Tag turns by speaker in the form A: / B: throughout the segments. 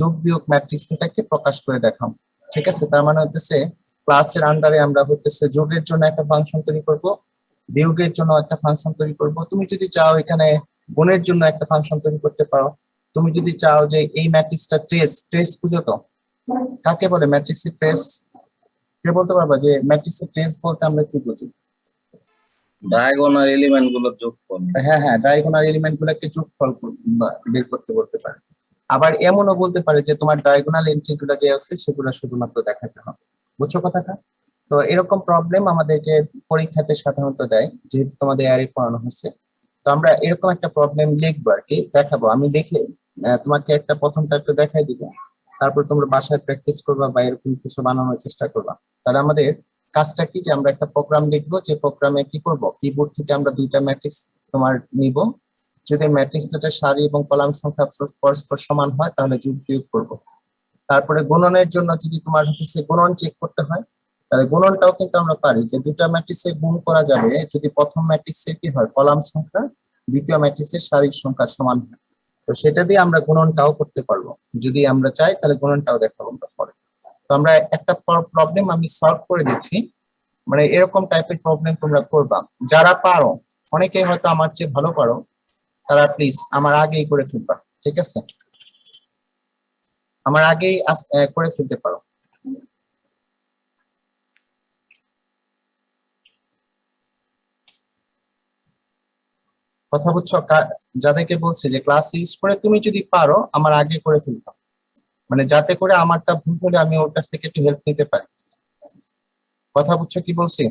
A: যোগ বিয়োগ ম্যাট্রিক্স দুটাকে প্রকাশ করে দেখাবো। ঠিক আছে, তার মানে হচ্ছে ক্লাসের আন্ডারে আমরা হচ্ছে যোগের জন্য একটা ফাংশন তৈরি করব, বিয়োগের জন্য একটা ফাংশন তৈরি করব। তুমি যদি চাও এখানে গুণের জন্য একটা ফাংশন তৈরি করতে পারো। তুমি যদি চাও যে এই ম্যাট্রিক্সটা ট্রেস খুঁজো, তো কাকে বলে ম্যাট্রিক্সের ট্রেস? কে বলতে পারবা যে ম্যাট্রিক্সের ট্রেস বলতে আমরা কি বুঝি?
B: ডায়াগোনাল এলিমেন্ট গুলোর যোগফল।
A: হ্যাঁ হ্যাঁ, ডায়াগোনাল এলিমেন্ট গুলোকে যোগফল বের করতে বলতে পারে। আবার এমনও বলতে পারে যে তোমার ডায়াগোনাল এন্ট্রি গুলো যে আছে সেগুলো শুধুমাত্র দেখাতে হবে। বুঝছো কথাটা? তো এরকম প্রবলেম আমাদেরকে পরীক্ষাতে সাধারণত দেয়, যেহেতু তোমাদের অ্যারে পড়ানো হচ্ছে। তো আমরা এরকম একটা প্রবলেম লিখবো আর কি, দেখাবো। আমি দেখে তোমাকে একটা প্রথমটা একটু দেখাই দিব, তারপর তোমরা বাসায় প্র্যাকটিস করবা বা এরকম কিছু বানানোর চেষ্টা করবা। তাহলে আমাদের কাজটা কি, যে আমরা একটা প্রোগ্রাম লিখবো, যে প্রোগ্রামে কি করব, কিবোর্ড থেকে আমরা দুইটা ম্যাট্রিক্স তোমার নিব। যদি ম্যাট্রিক্স দুটা সারি এবং কলাম সংখ্যা পরস্পর সমান হয় তাহলে যোগ বিয়োগ করবো। তারপরে গুণনের জন্য যদি তোমার হচ্ছে গুণন চেক করতে হয়, তাহলে গুণনটাও কিন্তু আমরা পারি, যে দুটা ম্যাট্রিক্সে গুণ করা যাবে যদি প্রথম ম্যাট্রিক্সে কি হয়, কলাম সংখ্যা দ্বিতীয় ম্যাট্রিক্সের সারির সংখ্যা সমান হয়। তো সেটা দিয়ে আমরা গুণনটাও করতে পারবো, যদি আমরা চাই তাহলে গুণনটাও দেখাবো আমরা পরে। তো আমরা একটা প্রবলেম আমি সলভ করে দিচ্ছি, মানে এরকম টাইপের প্রবলেম তোমরা করবা। যারা পারো, অনেকেই হয়তো আমার চেয়ে ভালো পারো, তারা প্লিজ আমার আগেই করে ফেলবা। ঠিক আছে, আমার আগেই করে ফেলতে পারো। কথা বুঝছো? যাদেরকে বলছি যে ক্লাস ইউজ করে তুমি যদি পারো আমার আগে করে ফেলবা, মানে যাতে করে আমারটা ভুল হলে আমি ওর কাছ থেকে একটু হেল্প নিতে পারি। কথা বুঝছো কি বলছি?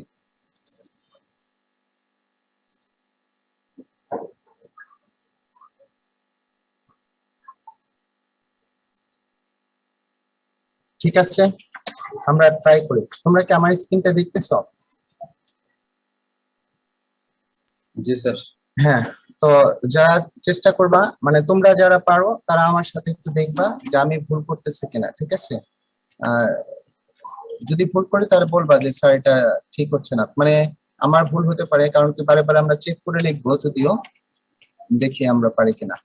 A: ঠিক আছে, আমরা ট্রাই করি। তোমরা কি আমার স্ক্রিনটা দেখতেছো?
B: জি স্যার।
A: হ্যাঁ। তো যারা চেষ্টা করবা, মানে তোমরা যারা পারো তারা আমার সাথে একটু দেখবা যে আমি ভুল করতেছি কিনা। ঠিক আছে, আর যদি ভুল করি তাহলে বলবা যে স্যার এটা ঠিক হচ্ছে না, মানে আমার ভুল হতে পারে, কারণ কি বারে বারে আমরা চেক করে লিখবো, যদিও দেখি আমরা পারি কিনা।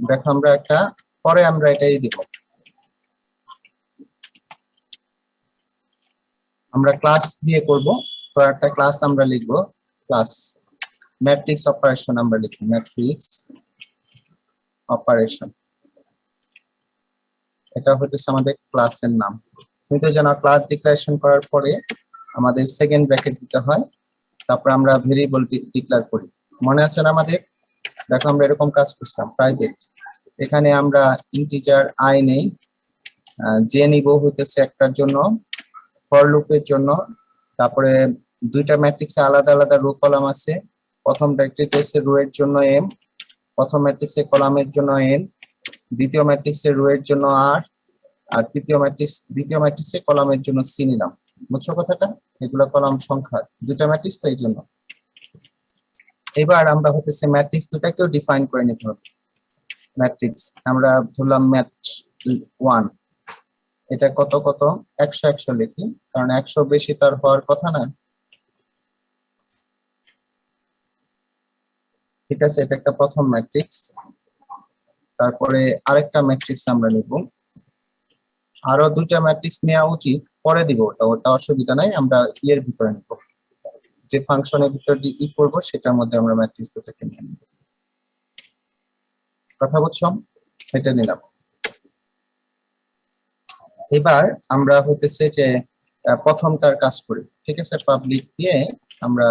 A: দেখো আমরা একটা পরে আমরা এটাই দিব, আমরা ক্লাস দিয়ে করব। তো একটা ক্লাস আমরা লিখবো, ক্লাস ম্যাট্রিক্স অপারেশন আমরা লিখি, ম্যাট্রিক্স অপারেশন। এটা হচ্ছে আমাদের ক্লাসের নাম। তুমি তো জানো ক্লাস ডিক্লারেশন করার পরে আমাদের সেকেন্ড ব্র্যাকেট দিতে হয়, তারপর আমরা ভেরিয়েবল ডিক্লেয়ার করি। মনে আছে না আমাদের? দেখো আমরা এরকম কাজ করছিলাম, প্রাইভেট, এখানে আমরা ইন্টিজার আই নেই, যে নিব হইতেছে একটার জন্য ফর লুপের জন্য। তারপরে দুইটা ম্যাট্রিক্সে আলাদা আলাদা রো কলাম আছে, প্রথম ম্যাট্রিক্সে রো এর জন্য এম, প্রথম ম্যাট্রিক্সে কলামের জন্য এন, দ্বিতীয় ম্যাট্রিক্সে রো এর জন্য আর, আর দ্বিতীয় ম্যাট্রিক্সে কলামের জন্য সি নিলাম। বুঝছো কথাটা? এগুলো কলাম সংখ্যা, দুইটা ম্যাট্রিক্স তো এই জন্য। এবার আমরা হচ্ছে ম্যাট্রিক্স দুটাকেও ডিফাইন করে নিতে হবে। ম্যাট্রিক্স আমরা ধরলাম ম্যাট 1, এটা কত কত 100 100 লিখি, কারণ 100 বেশি তার হওয়ার কথা না। ঠিক আছে, এটা একটা প্রথম ম্যাট্রিক্স। তারপরে আরেকটা ম্যাট্রিক্স আমরা নিব, আরো দুইটা ম্যাট্রিক্স নেওয়া উচিত, পরে দিব, ওটা অসুবিধা নাই, আমরা এর ভিতরে নিব, যে ফাংশনের ভিতর ই করব সেটার মধ্যে আমরা ম্যাট্রিক্স দুটাকে নিয়ে নিব। কথা বুঝছো? এটা নিলাম। এবার আমরা হইতেছে যে প্রথমটার কাজ করি। ঠিক আছে, পাবলিক দিয়ে আমরা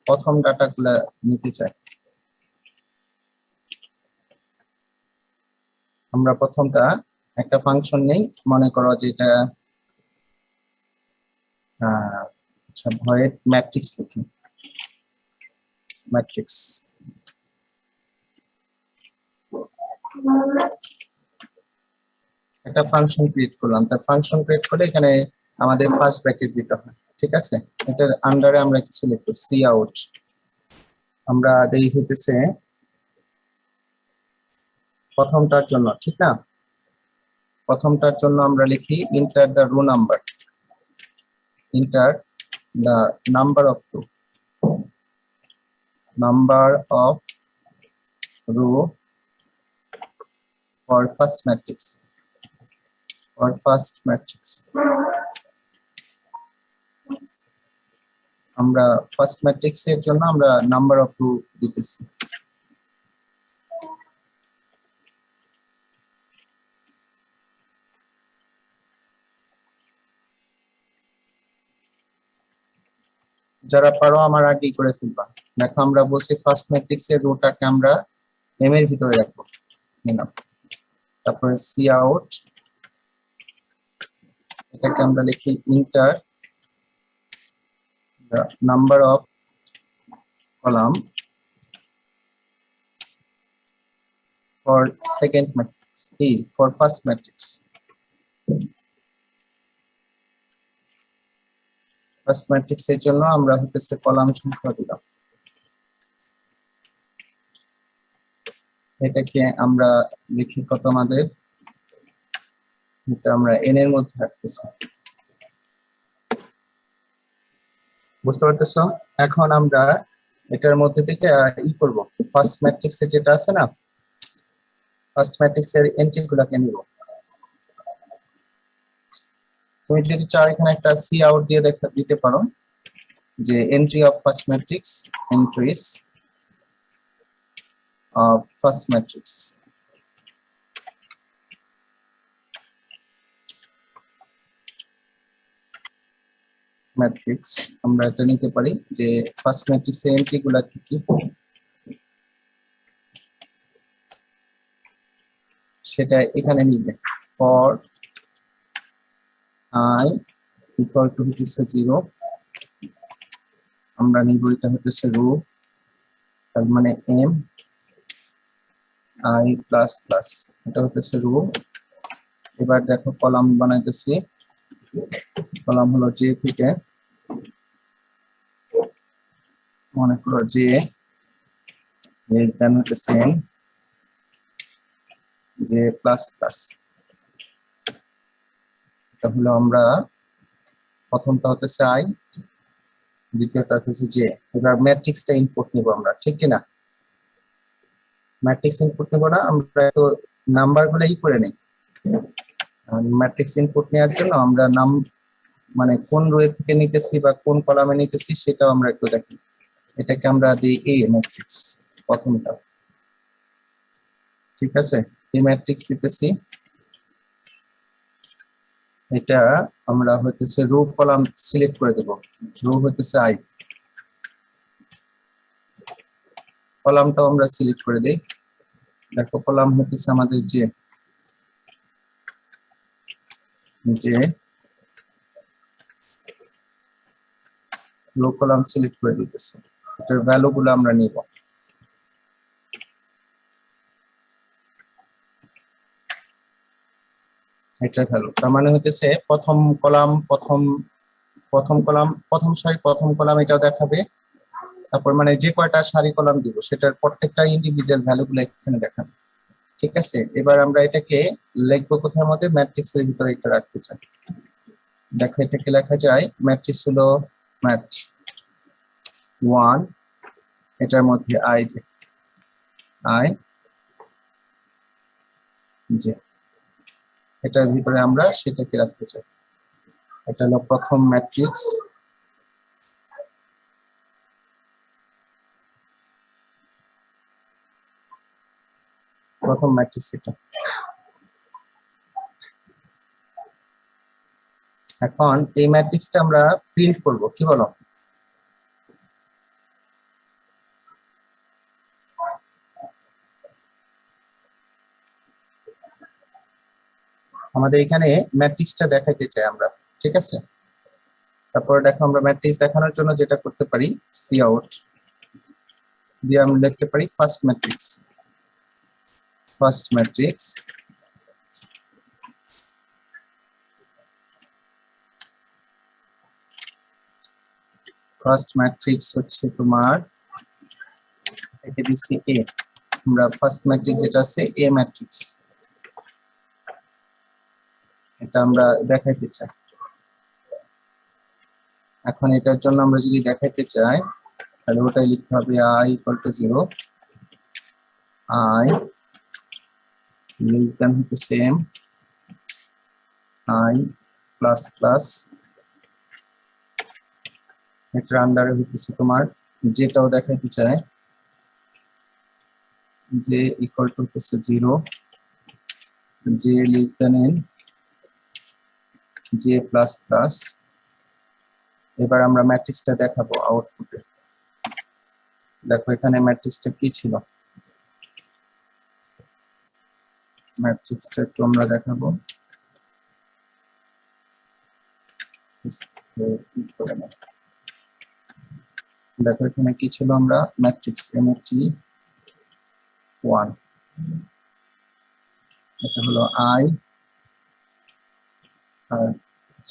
A: প্রথম ডাটাগুলা নিতে চাই। আমরা প্রথমটা একটা ফাংশন নেই, মনে করো যে এটা আচ্ছা ভয়েড ম্যাট্রিক্স লিখি, ম্যাট্রিক্স। একটা ফাংশন ক্রিয়েট করলাম, তার ফাংশন ক্রিয়েট করে এখানে আমাদের ফার্স্ট ব্র্যাকেট দিতে হয়। ঠিক আছে, এটার আন্ডারে আমরা কিছু লিখবো, সি আউট। আমরা দেই হইতেছে প্রথমটার জন্য, ঠিক না? প্রথমটার জন্য আমরা লিখি enter the rho number, enter the number of rho, number of row for first matrix আমরা ফার্স্ট ম্যাট্রিক্স এর জন্য আমরা নাম্বার অফ রো দিতেছি। যারা পারো আমার আগেই করে ফেলবা। দেখো আমরা বলছি ফার্স্ট ম্যাট্রিক্স এর রোটাকে আমরা এম এর ভিতরে রাখবো, নিলাম। তারপরে সি আউট, এটাকে আমরা লিখি inter the number of column for second matrix, A for first matrix. First matrix এর জন্য আমরা হতেছে কলাম সংখ্যা দিলাম, এটাকে আমরা লিখি কত আমাদের, এটা আমরা n এর মধ্যে রাখতেছি। বুঝতে পারতেছো? এখন আমরা এটার মধ্যে থেকে ই করব, ফার্স্ট ম্যাট্রিক্স এর যেটা আছে না, ফার্স্ট ম্যাট্রিক্স এর এন্ট্রি গুলাকে নিব। তুমি যদি চাও এখানে একটা সি আউট দিয়ে দিতে পারো যে entry of first matrix, entries of first matrix. Matrix আমরা এটা নিতে পারি যে ফার্স্ট ম্যাট্রিক্স এর এন্ট্রি গুলা কি কি, সেটা এখানে নিবে। ফর i ইকুয়াল টু হচ্ছে 0, আমরা নিব এটা হচ্ছে রো, তার মানে m i প্লাস প্লাস, এটা হচ্ছে রো। এবার দেখো কলাম বানাইতেছি, কলাম হলো j থেকে, মনে করো j লেস দ্যান হচ্ছে n, j প্লাস প্লাস। এটা হলো আমরা প্রথমটা হচ্ছে i, দ্বিতীয়টা হচ্ছে j। এবার ম্যাট্রিক্সটা ইনপুট নিব আমরা, ঠিক কি না? ম্যাট্রিক্স ইনপুট নিব না, আমরা তো নাম্বার গুলাই করে নেই। ম্যাট্রিক্স ইনপুট নেওয়ার জন্য আমরা নাম মানে কোন রো থেকে নিতেছি বা কোন কলামে নিতেছি সেটাও আমরা একটু দেখি। এটাকে আমরা দিই এ ম্যাট্রিক্স, প্রথমটা, ঠিক আছে? এই ম্যাট্রিক্স দিতেছি, এটা আমরা হইতেছে রো কলাম সিলেক্ট করে দেব, রো হইতেছে i, কলামটাও আমরা সিলেক্ট করে দেই। দেখো কলাম হইতেছে আমাদের যে রো কলাম সিলেক্ট করে দিতেছি, এটার ভ্যালু গুলো আমরা নিব। এটা ভ্যালু তার মানে হইতেছে প্রথম কলাম, প্রথম সারি প্রথম কলাম এটাও দেখাবে, তারপর মানে যে কয়টা সারি কলাম দিব সেটার প্রত্যেকটা ইন্ডিভিজুয়াল ভ্যালু গুলো এখানে দেখাবে, ঠিক আছে? এবার আমরা এটাকে লিখবো কোথার মধ্যে, ম্যাট্রিক্স এর ভিতরে এটা রাখতে চাই। দেখো এটাকে লেখা যায়, ম্যাট্রিক্স হলো ম্যাট 1, এটার মধ্যে i j, এটার ভিতরে আমরা সেটাকে রাখতে চাই। এটা হলো প্রথম ম্যাট্রিক্স, প্রথম ম্যাট্রিক্স এটা। এখন এই ম্যাট্রিক্সটা আমরা প্রিন্ট করব, কি বলো? আমাদের এখানে ম্যাট্রিক্সটা দেখাইতে চাই আমরা, ঠিক আছে? তারপরে দেখো আমরা ম্যাট্রিক্স দেখানোর জন্য যেটা করতে পারি, সি আউট দিয়ে আমরা লিখতে পারি first matrix, first matrix first matrix হচ্ছে তোমার, একে দিচ্ছি এ, আমরা ফার্স্ট ম্যাট্রিক্স যেটা আছে এ ম্যাট্রিক্স, এটা আমরা দেখাইতে চাই। এখন এটার জন্য আমরা যদি দেখাইতে চাই তাহলে ওটাই লিখতে হবে i = 0, I less than হতে সেম I প্লাস প্লাস এটার আন্ডারে হইতেছে তোমার যেটাও দেখাইতে চায় যে ইকুয়াল টু হচ্ছে 0 যে লেস দেন n যে প্লাস প্লাস। এবার আমরা ম্যাট্রিক্সটা দেখাবো আউটপুটে। দেখো এখানে ম্যাট্রিক্সটা কি ছিল, ম্যাট্রিক্সটা একটু আমরা দেখাবো। দেখো এখানে কি ছিল, আমরা ম্যাট্রিক্স MT1, এটা হলো I আর J।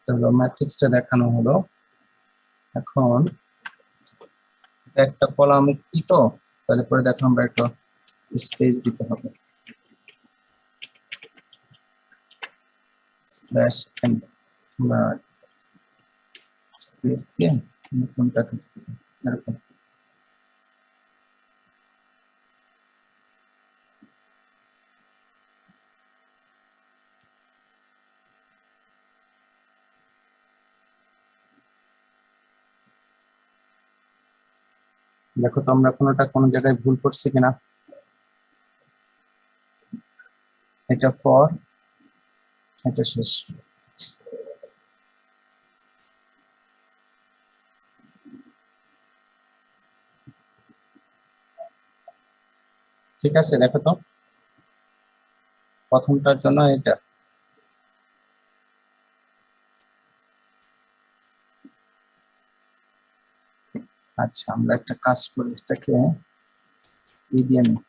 A: তাহলে ম্যাট্রিক্সটা দেখানো হলো। এখন একটা কলাম কি, তো তাহলে পরে দেখো আমরা একটা স্পেস দিতে হবে, স্ল্যাশ এন, আমরা স্পেস দিয়ে নতুনটাকে এরকম। দেখো তো আমরা কোনো জায়গায় ভুল করছি কিনা। এটা ফর, এটা শেষ। ঠিক আছে, দেখো তো প্রথমটার জন্য এটা। আচ্ছা আমরা একটা কাজ করি, এটাকে ই দিয়ে নিই,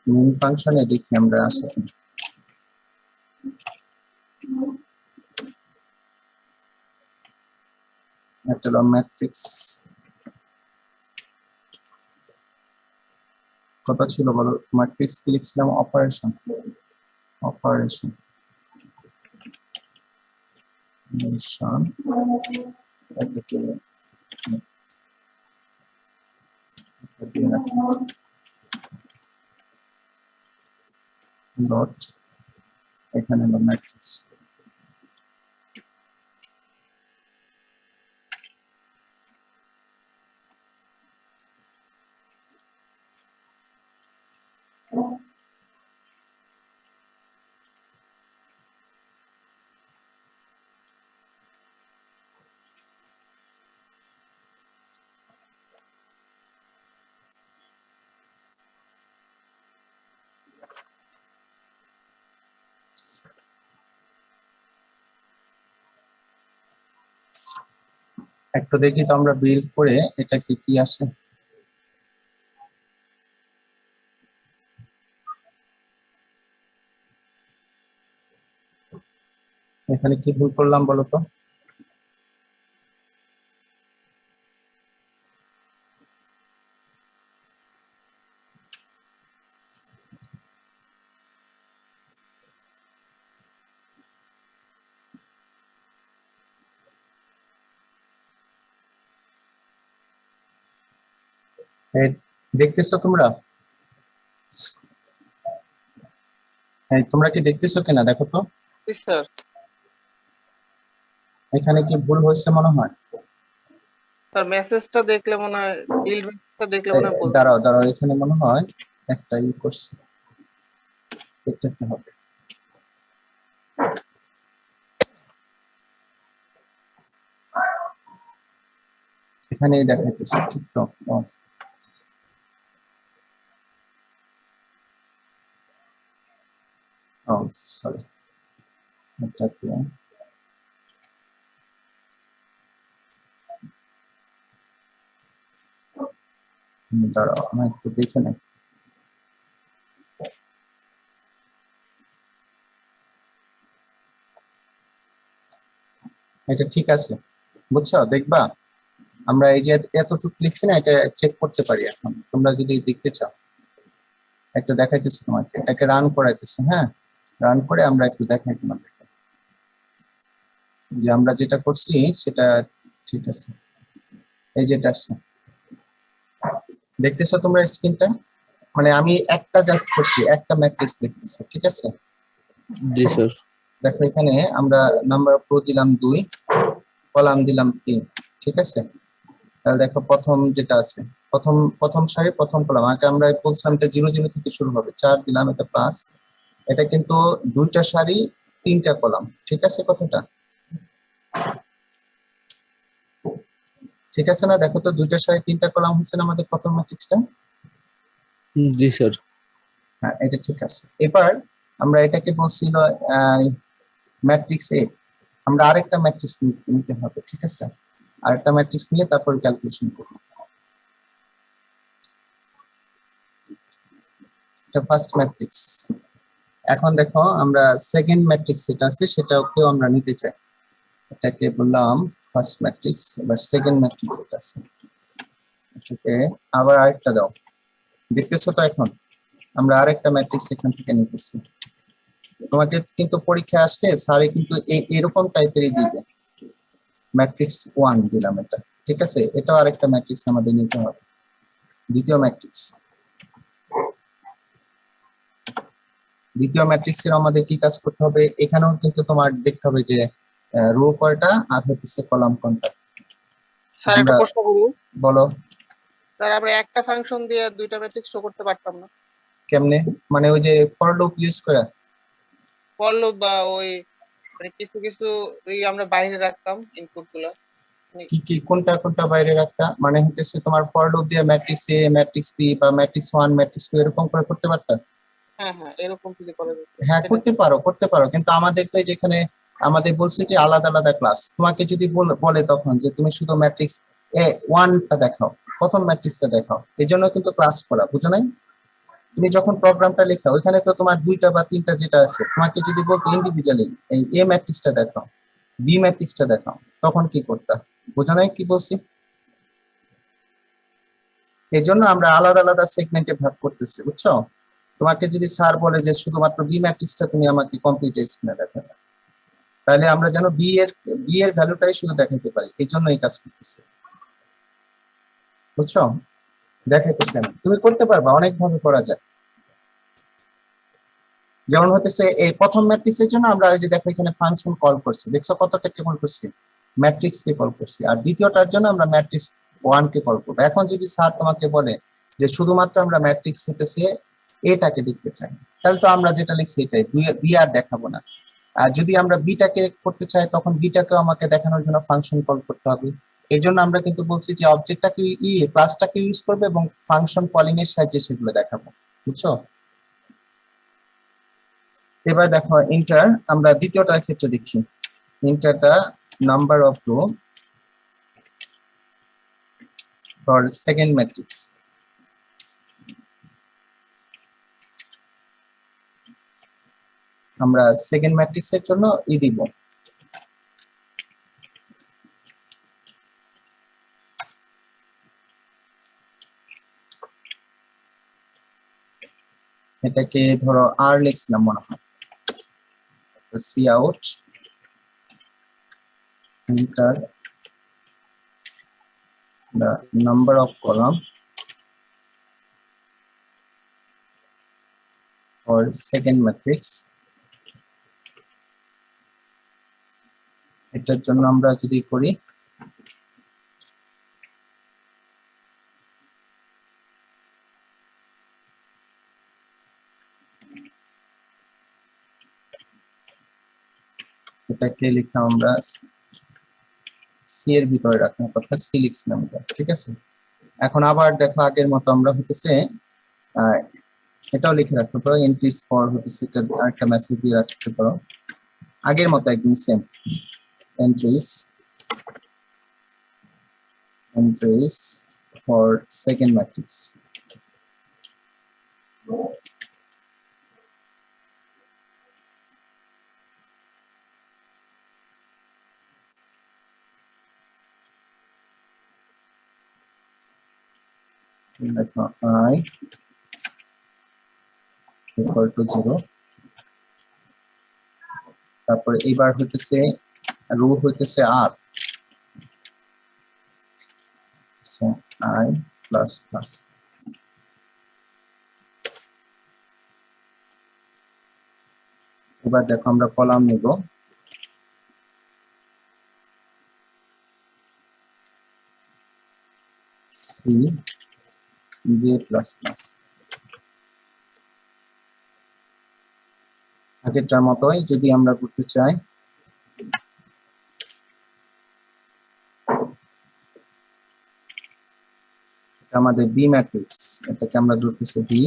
A: মেইন ফাংশনে দেখি আমরা আসে কিনা। একটা হলো ম্যাট্রিক্স, কত ছিল বলো, ম্যাট্রিক্স কি লিখছিলাম, অপারেশন অপারেশন এটাকে দিয়ে রাখি ডট, এখানে হলো ম্যাট্রিক্স। একটু দেখি তো আমরা বিল্ড করে এটাকে কি আসে। এখানে কি ভুল করলাম বলো তো। এই দেখতেছো তোমরা, হ্যাঁ তোমরা কি দেখতেছো কিনা দেখো তো।
C: জি স্যার।
A: এখানে কি ভুল হয়েছে মনে হয়।
C: স্যার মেসেজটা দেখলে মনে হয়, বিল মেসেজটা দেখলে মনে হয় বলতে
A: দাঁড়াও দাঁড়াও, এখানে মনে হয় একটা ই করছে, দেখতে হবে। এখানেই দেখাইতেছে, ঠিক তো। ও সরি, এটাতে দাঁড়াও আমি একটু দেখে নেই। এটা ঠিক আছে, বুঝছো, দেখবা আমরা এই যে এতটুকু লিখছি না, এটা চেক করতে পারি এখন। তোমরা যদি দেখতে চাও একটা দেখাইতেছি তোমাকে, এটাকে রান করাইতেছি। হ্যাঁ রান করে আমরা একটু দেখাই তোমাদেরকে যে আমরা যেটা করছি সেটা ঠিক আছে। এই যেটা আসছে দেখতেছো তোমরা স্ক্রিনটা, মানে আমি একটা জাস্ট করছি, একটা ম্যাট্রিক্স দেখতেছি, ঠিক আছে।
D: জি স্যার।
A: দেখো এখানে আমরা নাম্বার অফ রো দিলাম 2, কলাম দিলাম 3, ঠিক আছে। তাহলে দেখো প্রথম যেটা আছে, প্রথম প্রথম সারি প্রথম কলাম, আগে আমরা বলছিলাম এটা 0 0 থেকে শুরু হবে, 4 দিলাম, এটা 5, এটা কিন্তু 2টা সারি 3টা কলাম, ঠিক আছে। কতটা ঠিক আছে না? দেখো তো 2টা সারি 3টা কলাম হচ্ছে না আমাদের প্রথম ম্যাট্রিক্সটা।
D: জি স্যার।
A: হ্যাঁ, এটা ঠিক আছে। এবার আমরা এটাকে বলছিল ম্যাট্রিক্স এ, আমরা আরেকটা ম্যাট্রিক্স নিতে হবে, ঠিক আছে। আরেকটা ম্যাট্রিক্স নিয়ে তারপর ক্যালকুলেশন করব। এটা ফার্স্ট ম্যাট্রিক্স। এখন দেখো আমরা সেকেন্ড ম্যাট্রিক্স যেটা আছে সেটাকেও আমরা নিতে চাই। এটাকে বললাম ফার্স্ট ম্যাট্রিক্স, এবার সেকেন্ড ম্যাট্রিক্স যেটা আছে এটাকে আবার আরেকটা দাও। দেখতেছো তো এখন আমরা আরেকটা ম্যাট্রিক্স এখান থেকে নিতেছি। তোমাকে কিন্তু পরীক্ষা আসলে স্যারে কিন্তু এরকম টাইপেরই দিবে। ম্যাট্রিক্স 1 দিলাম এটা, ঠিক আছে। এটাও আরেকটা ম্যাট্রিক্স আমাদের নিতে হবে, দ্বিতীয় ম্যাট্রিক্স। দ্বিতীয় ম্যাট্রিক্সের আমাদের কি কাজ করতে হবে, এখানেও কিন্তু তোমার দেখতে হবে যে রো কয়টা আর হচ্ছে কলাম কোনটা।
C: স্যার একটা প্রশ্ন করি,
A: বলো।
C: স্যার আমরা একটা ফাংশন দিয়ে দুইটা ম্যাট্রিক্স শো করতে পারতাম না?
A: কেমনে? মানে ওই যে ফর লুপ ইউজ করে?
C: ফর লুপ বা ওই মানে কিছু কিছু আমরা বাইরে রাখতাম ইনপুট গুলা।
A: কি কি কোনটা কোনটা বাইরে রাখতা, মানে হচ্ছে তোমার ফর লুপ দিয়ে ম্যাট্রিক্স এ ম্যাট্রিক্স বি বা ম্যাট্রিক্স 1 ম্যাট্রিক্স 2 এরকম করে করতে পারতা?
C: হ্যাঁ হ্যাঁ, এরকম যদি করা যেত
A: হ্যাঁ,
C: সেটা।
A: করতে পারো, কিন্তু আমাদের তো যেখানে আমাদের বলছে যে আলাদা আলাদা ক্লাস। তোমাকে যদি বলে তখন যে তুমি শুধু ম্যাট্রিক্স এ 1টা দেখাও, প্রথম ম্যাট্রিক্সটা দেখাও, এই জন্য কিন্তু ক্লাস করা, বুঝো নাই? তুমি যখন প্রোগ্রামটা লেখা ওইখানে তো তোমার 2টা বা 3টা যেটা আছে, তোমাকে যদি বলতো ইন্ডিভিজুয়ালি এই এ ম্যাট্রিক্সটা দেখাও, বি ম্যাট্রিক্সটা দেখাও, তখন কি করতা? বুঝো নাই কি বলছি? এই জন্য আমরা আলাদা আলাদা সেগমেন্টে ভাগ করতেছি, বুঝছো? তোমাকে যদি স্যার বলে যে শুধুমাত্র বি ম্যাট্রিক্সটা তুমি আমাকে কমপ্লিট স্ক্রিনে দেখাবে, তাহলে আমরা যেন বি এর ভ্যালুটাই শুধু দেখাতে পারি, এই জন্য এই কাজ করতেছি, বুঝছো? দেখাইতেছি আমি, তুমি করতে পারবা, অনেক ভাবে করা যায়। যেমন হতেছে এই প্রথম ম্যাট্রিক্সের জন্য আমরা ওই যে দেখো এখানে ফাংশন কল করছি, দেখছো কতটাকে কল করছি, ম্যাট্রিক্স কে কল করছি। আর দ্বিতীয়টার জন্য আমরা ম্যাট্রিক্স 1 কে কল করবো। এখন যদি স্যার তোমাকে বলে যে শুধুমাত্র আমরা ম্যাট্রিক্স হতেছে এটাকে দেখতে চাই, তাহলে তো আমরা যেটা লিখছি এটাই, বি আর দেখাবো না। আর যদি আমরা বিটাকে করতে চাই তখন বিটাকেও আমাকে দেখানোর জন্য ফাংশন কল করতে হবে। এই জন্য আমরা কিন্তু বলছি যে অবজেক্টটাকে ক্লাসটাকে ইউজ করবে এবং ফাংশন কলিং এর সাহায্যে সেগুলো দেখাবো, বুঝছো? এবার দেখো ইন্টার, আমরা দ্বিতীয়টার ক্ষেত্রে দেখি। Enter the number of row for second matrix. আমরা সেকেন্ড ম্যাট্রিক্সের জন্য দিব, এটাকে ধরো আর লিখছিলাম মনে হয়, cout enter the number of column for second matrix। এটার জন্য আমরা যদি করি এটাকে লিখলাম আমরা সি এর ভিতরে রাখার কথা, সি লিখছিলাম এটা, ঠিক আছে। এখন আবার দেখো আগের মতো আমরা হতেছে এটাও লিখে রাখতে পারো, এন্ট্রিজ ফর হতেছে এটা আরেকটা মেসেজ দিয়ে রাখতে পারো, আগের মতো একদম same, entries for second matrix. দেখো I equal to 0, তারপরে এবার হইতেছে রো হইতেছে আর আই প্লাস প্লাস। এবার দেখো আমরা কলাম নিব, সি জে প্লাস প্লাস। আগেরটার মতোই যদি আমরা করতে চাই, আমাদের বি ম্যাট্রিক্স, এটাকে আমরা ধরতেছি বি,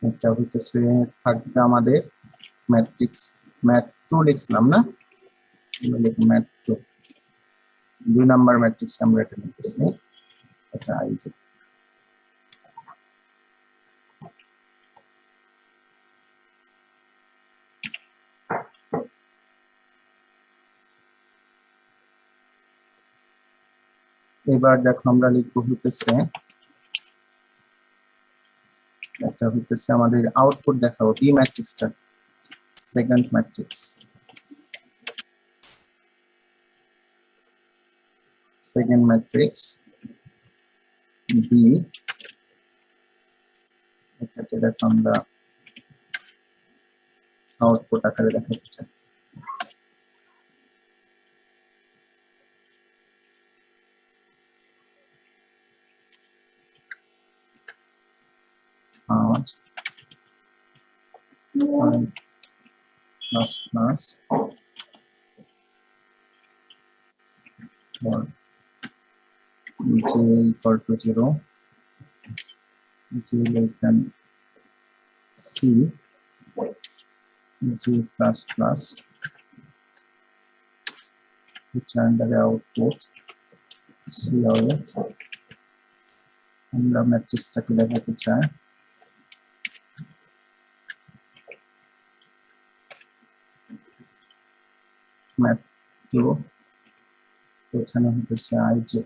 A: এটা হইতেছে থাকবে আমাদের ম্যাট্রিক্স, ম্যাথ 2 লিখছিলাম না, আমরা লিখব ম্যাথ 2, 2 নাম্বার ম্যাট্রিক্স আমরা এটা লিখতেছি, এটা আই জে। এবার দেখো আমরা লিখবো হইতেছে, এটা হইতেছে আমাদের আউটপুট দেখাবো বি ম্যাট্রিক্সটা, second matrix, second matrix B, এটাকে দেখো আমরা আউটপুট আকারে দেখাতে চাই। Plus plus j equal to 0, j less than c, j plus plus, return the output c out। আমরা ম্যাট্রিক্সটাকে দেখাতে চাই, ম্যাথ 2, এখানে হচ্ছে আই জে।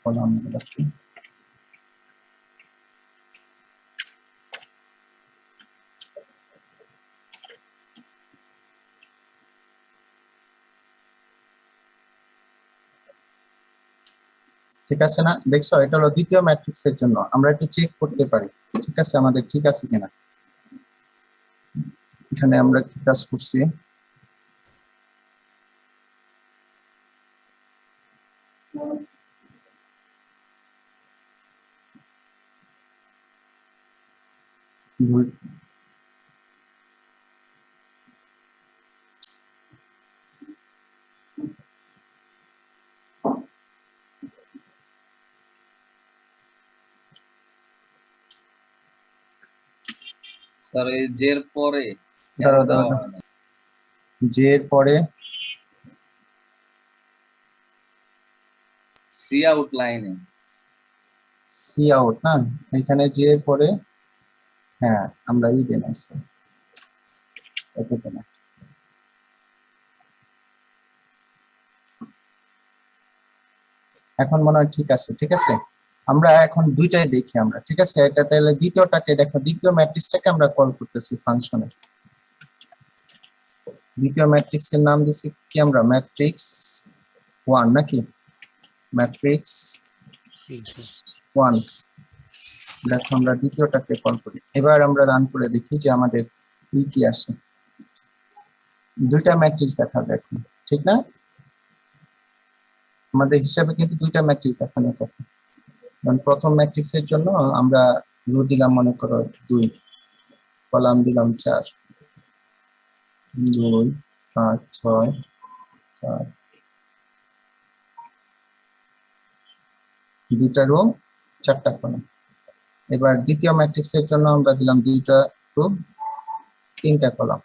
A: কলাম রাখি, ঠিক আছে না? দেখছো এটা হলো দ্বিতীয় ম্যাট্রিক্সের জন্য, আমরা একটু চেক করতে পারি ঠিক আছে আমাদের ঠিক আছে কিনা। এখানে আমরা কি কাজ করছি,
B: স্যার এই জের পরে
A: দাঁড়াও দাঁড়াও, জে এর পরে
B: সি আউট লাইনে,
A: সি আউট না, এখানে জে এর পরে হ্যাঁ আমরা ই দেন আছে এটা দেন। এখন মনে হয় ঠিক আছে, ঠিক আছে আমরা এখন দুইটাই দেখি আমরা, ঠিক আছে এটা তাহলে দ্বিতীয়টাকে দেখো, দ্বিতীয় ম্যাট্রিক্সটাকে আমরা কল করতেছি ফাংশনে, দ্বিতীয় ম্যাট্রিক্সের নাম দিছি কি আমরা ম্যাট্রিক্স 1 নাকি, ম্যাট্রিক্স 1। দেখো আমরা দ্বিতীয়টাকে কল করি, এবার আমরা রান করে দেখি যে আমাদের কি আসে, দুইটা ম্যাট্রিক্স দেখা দেখো ঠিক না, আমাদের হিসাবে কিন্তু দুইটা ম্যাট্রিক্স দেখানোর কথা। কারণ প্রথম ম্যাট্রিক্সের জন্য আমরা রো দিলাম মনে করো 2, কলাম দিলাম 4, 2 5 6 4, দুইটা রো 4টা কলাম। এবার দ্বিতীয় ম্যাট্রিক্সের জন্য আমরা দিলাম দুইটা রো 3টা কলাম।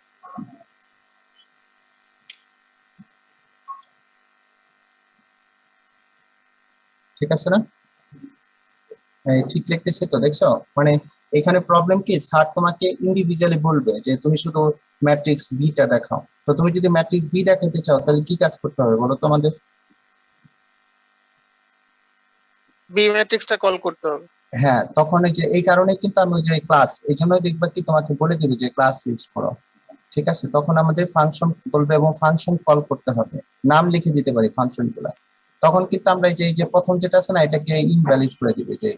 A: ঠিক আছে না? ঠিক লিখতেছে তো, দেখছো? মানে এখানে প্রবলেম কি, স্যার তোমাকে ইন্ডিভিজুয়ালি বলবে যে তুমি শুধু ম্যাট্রিক্স বিটা দেখাও। তো তুমি যদি ম্যাট্রিক্স বি দেখাতে চাও তাহলে কি কাজ করতে হবে বলো তোমাদের?
C: বি ম্যাট্রিক্সটা কল করতে হবে।
A: হ্যাঁ, তখন এই কারণে কিন্তু আমি ওই যে ক্লাস, এই জন্যই দেখবা কি তোমাকে বলে দিবে যে ক্লাস ইউজ করো। ঠিক আছে, তখন আমাদের ফাংশন বলবে এবং ফাংশন কল করতে হবে, নাম লিখে দিতে পারি ফাংশন গুলা। তখন কিন্তু আমরা এই যে প্রথম যেটা আছে না, এটাকে ইনভ্যালিড করে দিবে, যে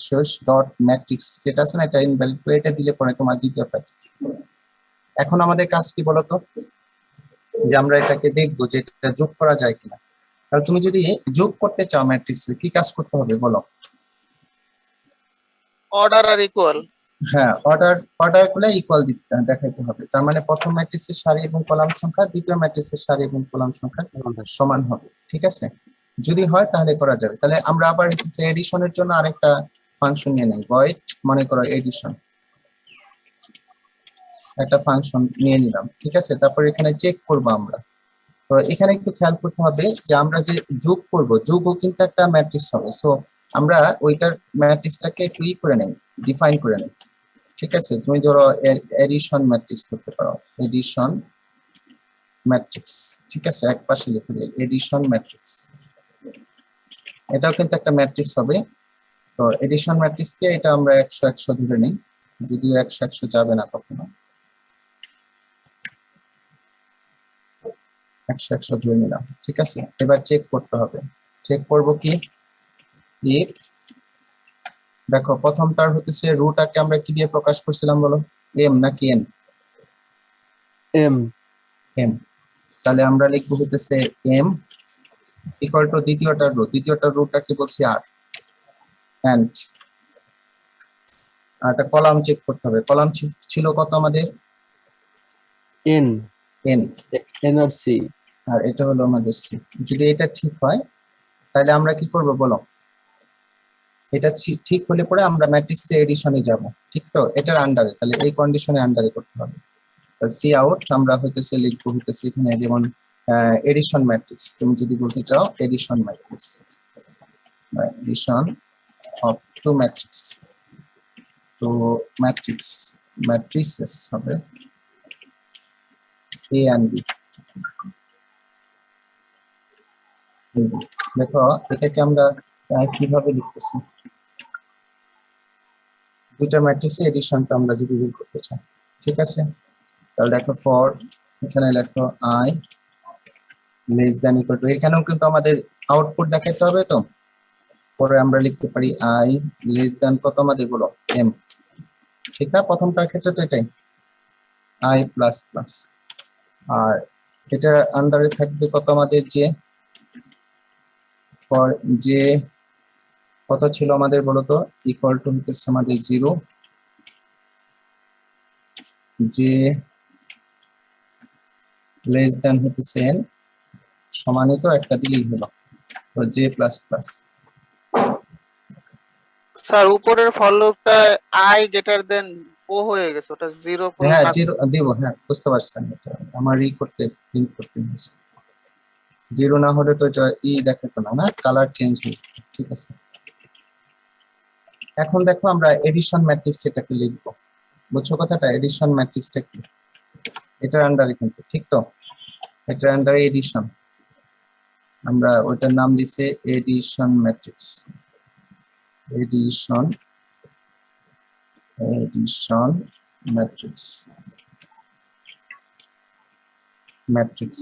A: সোর্স ডট ম্যাট্রিক্স যেটা আছে না, এটা ইনভ্যালিড করে এটা দিলে পরে তোমার দ্বিতীয় প্যাকেজ। এখন আমাদের কাজ কি বলতো, যে আমরা এটাকে দেখবো যে এটা যোগ করা যায় কিনা। তাহলে তুমি যদি যোগ করতে চাও ম্যাট্রিক্সে, কি কাজ করতে হবে বলো?
C: অর্ডার আর ইকুয়াল।
A: হ্যাঁ, অর্ডার গুলো ইকুয়াল দেখাইতে হবে। তার মানে প্রথম ম্যাট্রিক্সের সারি এবং কলাম সংখ্যা দ্বিতীয় ম্যাট্রিক্সের সারি এবং কলাম সংখ্যা সমান হবে। ঠিক আছে, যদি হয় তাহলে করা যাবে। তাহলে আমরা আবার এডিশনের জন্য আরেকটা ফাংশন নিয়ে নেই, ভয়েড মনে করো এডিশন, একটা ফাংশন নিয়ে নিলাম। ঠিক আছে, তারপর এখানে চেক করব আমরা। তো এখানে একটু খেয়াল করতে হবে যে আমরা যে যোগ করব, যোগও কিন্তু একটা ম্যাট্রিক্স হবে। সো আমরা ওইটার ম্যাট্রিক্সটাকে একটু করে নেই, ডিফাইন করে নেই। ঠিক আছে, তুমি ধরো এডিশন ম্যাট্রিক্স করতে পারো, এডিশন ম্যাট্রিক্স। ঠিক আছে, এক পাশে লিখে দিই এডিশন ম্যাট্রিক্স। এটাও কিন্তু একটা ম্যাট্রিক্স হবে। তো এডিশন ম্যাট্রিক্সকে এটা আমরা 100 ধরে নিই, যদিও 100 যাবে না কখনো, 100 ধরে নিলাম। ঠিক আছে, এবার চেক করতে হবে। চেক করব কি, ইফ, দেখো প্রথমটার হতেছে রুটাকে আমরা কি দিয়ে প্রকাশ করছিলাম বলো, এম নাকি এন?
D: M
A: M. তাহলে আমরা লিখবো হতেছে এম ইকুয়াল টু দ্বিতীয়টার রুটটাকে বলছি আর, এন্ড একটা কলাম চেক করতে হবে। কলাম ছিল কত আমাদের?
D: এন
A: এন,
D: এনআরসি
A: আর এটা হলো আমাদের সি। যদি এটা ঠিক হয় তাহলে আমরা কি করব বলো? এটা ঠিক হলে পরে আমরা ম্যাট্রিক্সে এডিশনে যাব। ঠিক তো, এটার আন্ডারে, তাহলে এই কন্ডিশনে আন্ডারে করতে হবে। সি আউট আমরা হইতেছে লিখবো হইতেছে এখানে, যেমন এডিশন ম্যাট্রিক্স, তুমি যদি বলতে চাও addition matrix, addition of two matrix, তো ম্যাট্রিক্সেস হবে এ এন্ড বি। দেখো এটাকে আমরা কিভাবে লিখতেছি, দুইটা ম্যাট্রিক্সে এডিশনটা আমরা যদি বের করতে চাই। ঠিক আছে, তাহলে দেখো ফর, এখানে লেখো I less than equal to, এখানেও কিন্তু আমাদের আউটপুট দেখাতে হবে। তো পরে আমরা লিখতে পারি আই লেস দ্যান কত আমাদের বলো, এম। ঠিক না, প্রথমটার ক্ষেত্রে তো এটাই আই প্লাস প্লাস, আর এটা আন্ডারে থাকবে কত আমাদের, যে ফর যে কত ছিল আমাদের বলতো, ইকুয়াল টু হচ্ছে আমাদের 0, যে লেস দ্যান হচ্ছে এন, সমানে তো একটা দিলেই হলো, তো জে প্লাস প্লাস।
C: স্যার উপরের ফর লুপটা আই গ্রেটার দেন ও হয়ে গেছে, ওটা 0
A: হ্যাঁ 0 দিব, হ্যাঁ বুঝতে পারছেন, এটা আমার প্রিন্ট করতে হয়েছে। 0 না হলে তো এটা দেখাতো না, না কালার চেঞ্জ হয়ে যেত। ঠিক আছে, এখন দেখো আমরা এডিশন ম্যাট্রিক্স এটাকে লিখবো, বুঝছো কথাটা? এডিশন ম্যাট্রিক্সটা কি, এটার আন্ডারে কিন্তু, ঠিক তো, এটার আন্ডারে এডিশন, আমরা ওইটার নাম দিছে addition matrix, addition matrix, matrix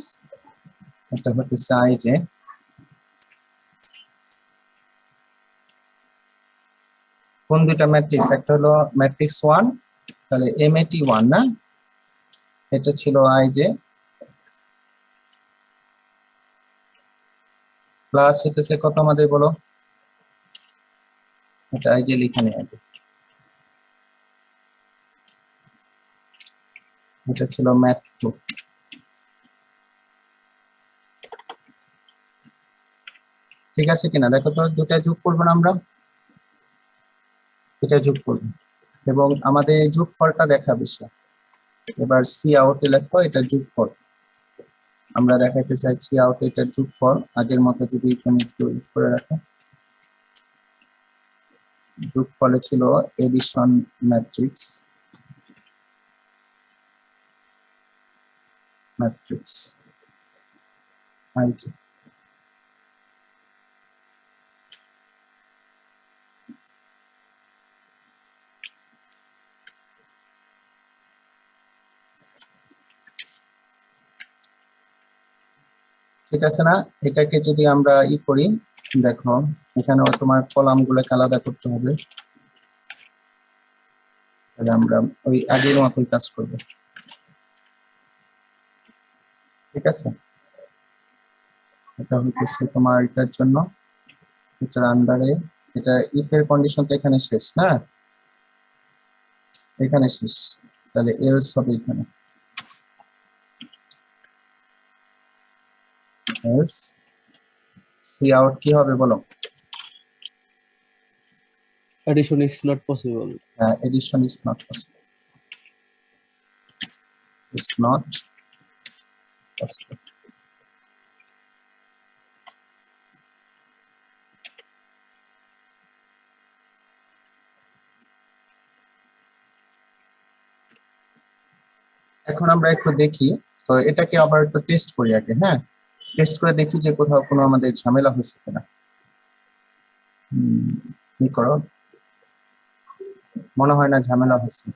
A: এটা হচ্ছে আই যে, কোন দুইটা ম্যাট্রিক্স, একটা হলো ম্যাট্রিক্স 1, তাহলে এমএটি 1 না, এটা ছিল আই যে, প্লাস হইতেছে কত আমাদের বলো, এটা এই যে লিখে নিই আগে। এটা ছিল ম্যাথ 2। ঠিক আছে কিনা দেখো তো, দুটা যোগ করবো না আমরা, এটা যোগ করবো এবং আমাদের এই যোগফলটা দেখাবে সে। এবার সি আউটে লেখো এটা যোগফল, আমরা দেখাইতে চাইছি আউট এটার যোগফল। আগের মতো যদি তুমি একটু করে রাখো, যোগফলে ছিল এডিশন ম্যাট্রিক্স, ম্যাট্রিক্স আইটি। ঠিক আছে না, এটাকে যদি আমরা করি, দেখো এখানেও তোমার কলাম গুলোকে আলাদা করতে হবে, তাহলে আমরা ওই আগের মতোই কাজ করব। ঠিক আছে, এটা হইতেছে তোমার এটার জন্য, এটার আন্ডারে, এটা ইফ এর কন্ডিশন তো এখানে শেষ না, এখানে শেষ, তাহলে এলস হবে এখানে, এলস সি আউট কি হবে বলো?
D: addition is not possible.
A: Addition is not possible. It's not possible. এখন আমরা একটু দেখি, তো এটাকে আবার একটু টেস্ট করি আগে। হ্যাঁ, টেস্ট করে দেখি যে কোথাও কোনো আমাদের ঝামেলা হচ্ছে কিনা। কি করো, মনে হয় না ঝামেলা হচ্ছে।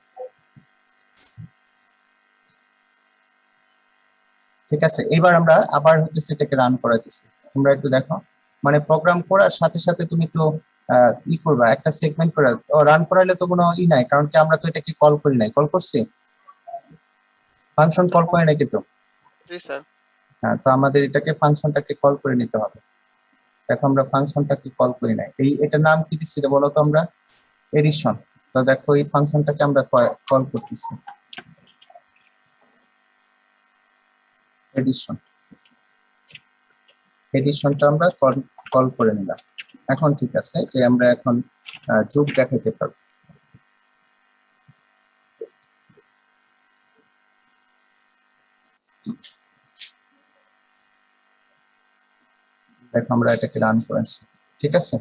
A: ঠিক আছে, এবার আমরা আবার হচ্ছে এটাকে রান করাইতেছি। তোমরা একটু দেখো, মানে প্রোগ্রাম করার সাথে সাথে তুমি তো করবা, একটা সেগমেন্ট করে রান করাইলে তো কোনো নাই, কারণ কি আমরা তো এটাকে কল করি নাই, কল করছি ফাংশন কল করে নাকি তো।
C: জি স্যার।
A: হ্যাঁ, তো আমাদের এটাকে ফাংশনটাকে কল করে নিতে হবে। দেখো আমরা ফাংশনটাকে কল করি নাই, এটার নাম কি দিচ্ছি বলো তো আমরা, এডিশন। তো দেখো এই ফাংশনটাকে আমরা কল করতেছি, এডিশন, এডিশনটা আমরা কল করে নিলাম। এখন ঠিক আছে যে আমরা এখন যোগ দেখাতে পারবো। দেখো আমরা এটাকে রান করেছি। ঠিক আছে,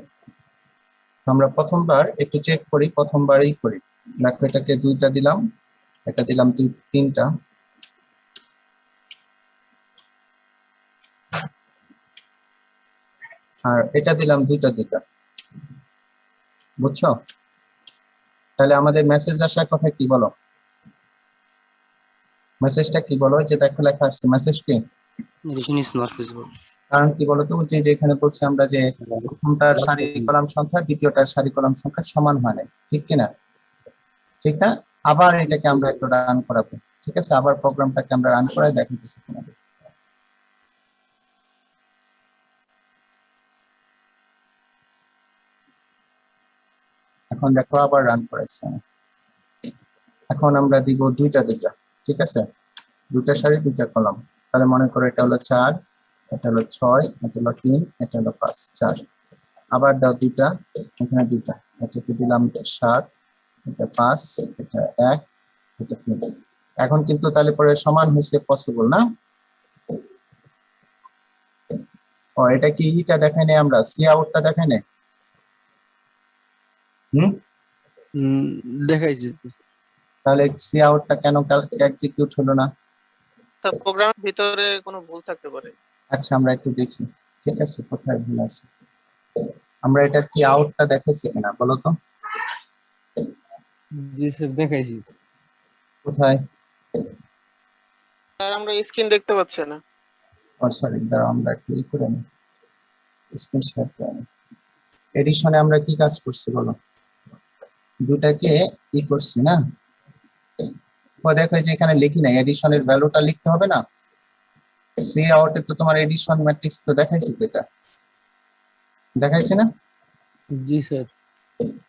A: আমরা প্রথমবার একটু চেক করি, প্রথমবারই করি। দেখো এটাকে 2টা দিলাম, এটা দিলাম 3টা, আর এটা দিলাম 2টা। বুঝছো? তাহলে আমাদের মেসেজ আসার কথা কি বলো, মেসেজটা কি বলো, যে দেখো লেখা আসছে, মেসেজ কি?
B: Addition is not possible.
A: কারণ কি বলতো, যে যেখানে বলছি আমরা যে প্রথমটার সারি কলাম সংখ্যা দ্বিতীয়টার সারি কলাম সংখ্যা সমান হয় না, ঠিক কিনা? ঠিক না? আবার এটাকে আমরা একটু রান করাবো। ঠিক আছে, আবার প্রোগ্রামটাকে আমরা রান করাই দেখাচ্ছি তোমাদের। এখন দেখো আবার রান করাইছি। এখন আমরা দিব 2টা। ঠিক আছে, 2টা সারি 2টা কলাম, তাহলে মনে করো এটা হলো 4, এটা হলো 6, এটা হলো 3, এটা হলো 5, 4। আবার দাও 2টা, এখানে 2টা, এটাকে দিলাম 7, এটা 5, এটা 1, এটা 3। এখন কিন্তু তাহলে পরে সমান হয়েছে, পসিবল না? ও এটা কি ইটা দেখাই নাই, আমরা সি আউটটা দেখাই নাই।
D: দেখাইছি তো।
A: তাহলে সি আউটটা কেন এক্সিকিউট হলো না?
C: স্যার প্রোগ্রামের ভিতরে কোনো ভুল থাকতে পারে।
A: আচ্ছা আমরা একটু দেখি, ঠিক আছে কোথায় ভুল আছে। আমরা এটা কি আউটটা দেখাইছি কিনা বলো তো?
D: জি স্যার দেখাইছি।
A: কোথায়?
C: স্যার আমরা স্ক্রিন দেখতে পাচ্ছি না।
A: ও সরি, দাঁড়াও আমরা একটু করে নিই, স্ক্রিন শেয়ার করে নিই। এডিশনে আমরা কি কাজ করছি বলো, 2টাকে করছি না? ও দেখো যে এখানে লিখি নাই, এডিশনের ভ্যালুটা লিখতে হবে না? সি আউটে তো তোমার এডিশন ম্যাট্রিক্স তো দেখাইছি তো এটা। দেখাইছি না?
D: জি স্যার।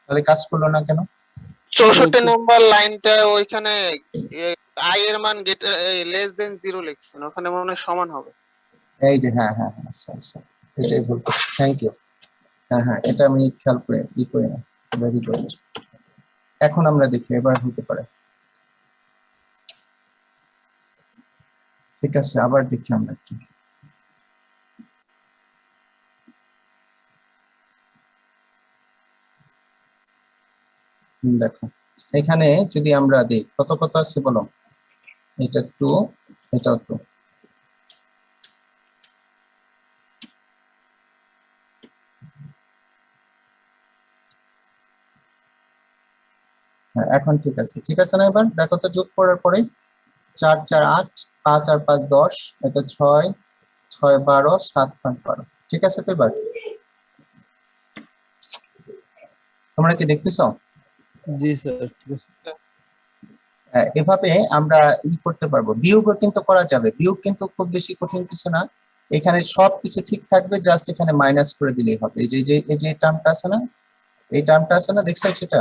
A: তাহলে কাজ করলো না কেন?
C: 64 নম্বর লাইনটা ওইখানে আই এর মান লেস দেন 0 লিখছেন, ওখানে মনে হয় সমান হবে।
A: এই যে হ্যাঁ হ্যাঁ হ্যাঁ, আচ্ছা আচ্ছা, এটাই ভুল করছি, থ্যাংক ইউ। হ্যাঁ হ্যাঁ, এটা আমি খেয়াল করে করি না। Very good. এখন আমরা দেখি এবার হতে পারে। ঠিক আছে, আবার দেখি আমরা একটু। দেখো এখানে যদি আমরা দিই কত কত আছে বলো, এটা 2, এটাও 2। হ্যাঁ এখন ঠিক আছে, ঠিক আছে না? এবার দেখো তো যোগ করার পরে 4 4 8, 5 আর 5 10, এটা 6 6 12, 7 5 12। ঠিক আছে তো? এবার তোমরা কি দেখতেছো?
D: জি স্যার, ঠিক আছে।
A: এভাবে আমরা করতে পারবো। বিয়োগও কিন্তু করা যাবে, বিয়োগ কিন্তু খুব বেশি কঠিন কিছু না। এখানে সবকিছু ঠিক থাকবে, জাস্ট এখানে মাইনাস করে দিলেই হবে। এই যে টার্মটা আছে না, এই টার্মটা আছে না, দেখছো সেটা?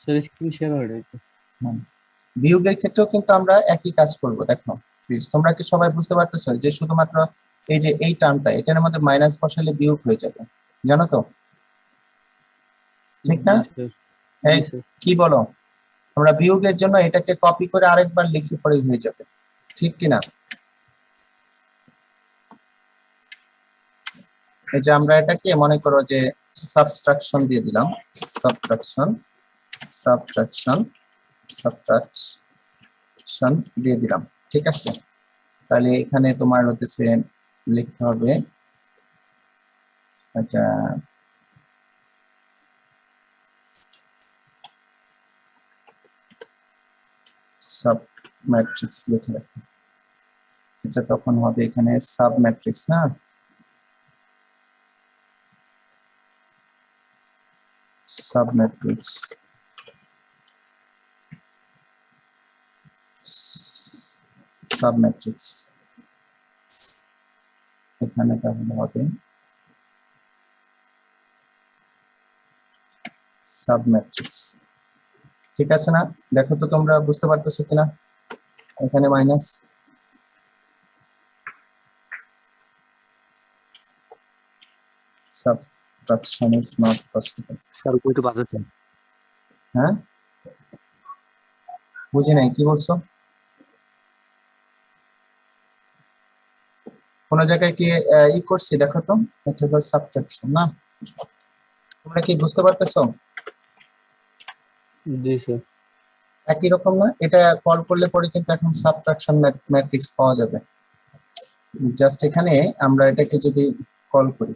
D: স্যার স্ক্রিন শেয়ার হয় নাই তো।
A: বিয়োগের ক্ষেত্রেও কিন্তু আমরা একই কাজ করব। দেখো প্লিজ, তোমরা কি সবাই বুঝতে পারতেছো যে শুধুমাত্র এই যে এই টার্মটা, এটার মধ্যে মাইনাস বসালে বিয়োগ হয়ে যাবে, জানো তো? ঠিক না?
D: জি স্যার।
A: এই
D: জি স্যার।
A: কি বলো? আমরা বিয়োগের জন্য এটাকে কপি করে আরেকবার লিখে পড়ে হয়ে যাবে, ঠিক কিনা? এই যে আমরা এটাকে মনে করো যে সাবট্রাকশন দিয়ে দিলাম, সাবট্রাকশন সাবট্রাকশন সাবট্রাকশন দিয়ে দিলাম, ঠিক আছে? তাহলে এখানে তোমার হতেছে লিখতে হবে এটা সাব ম্যাট্রিক্স লিখে রাখি। এটা তখন হবে এখানে সাব ম্যাট্রিক্স না, সাব ম্যাট্রিক্স সাব ম্যাট্রিক্স এখানে তাহলে হবে সাব ম্যাট্রিক্স। ঠিক আছে না? দেখো তো তোমরা বুঝতে পারতেছো কিনা? এখানে minus, subtraction is not possible।
B: Sir উপরে একটু বাজাতে।
A: হ্যাঁ বুঝি নাই, কি বলছো? কোন জায়গায় কি করছি দেখো তো, এটা হলো সাবট্রাকশন না? তোমরা কি বুঝতে পারতেছো?
D: জি স্যার।
A: একই রকম না? এটা কল করলে পরে কিন্তু এখন সাবট্রাকশন ম্যাট্রিক্স পাওয়া যাবে। জাস্ট এখানে আমরা এটাকে যদি কল করি,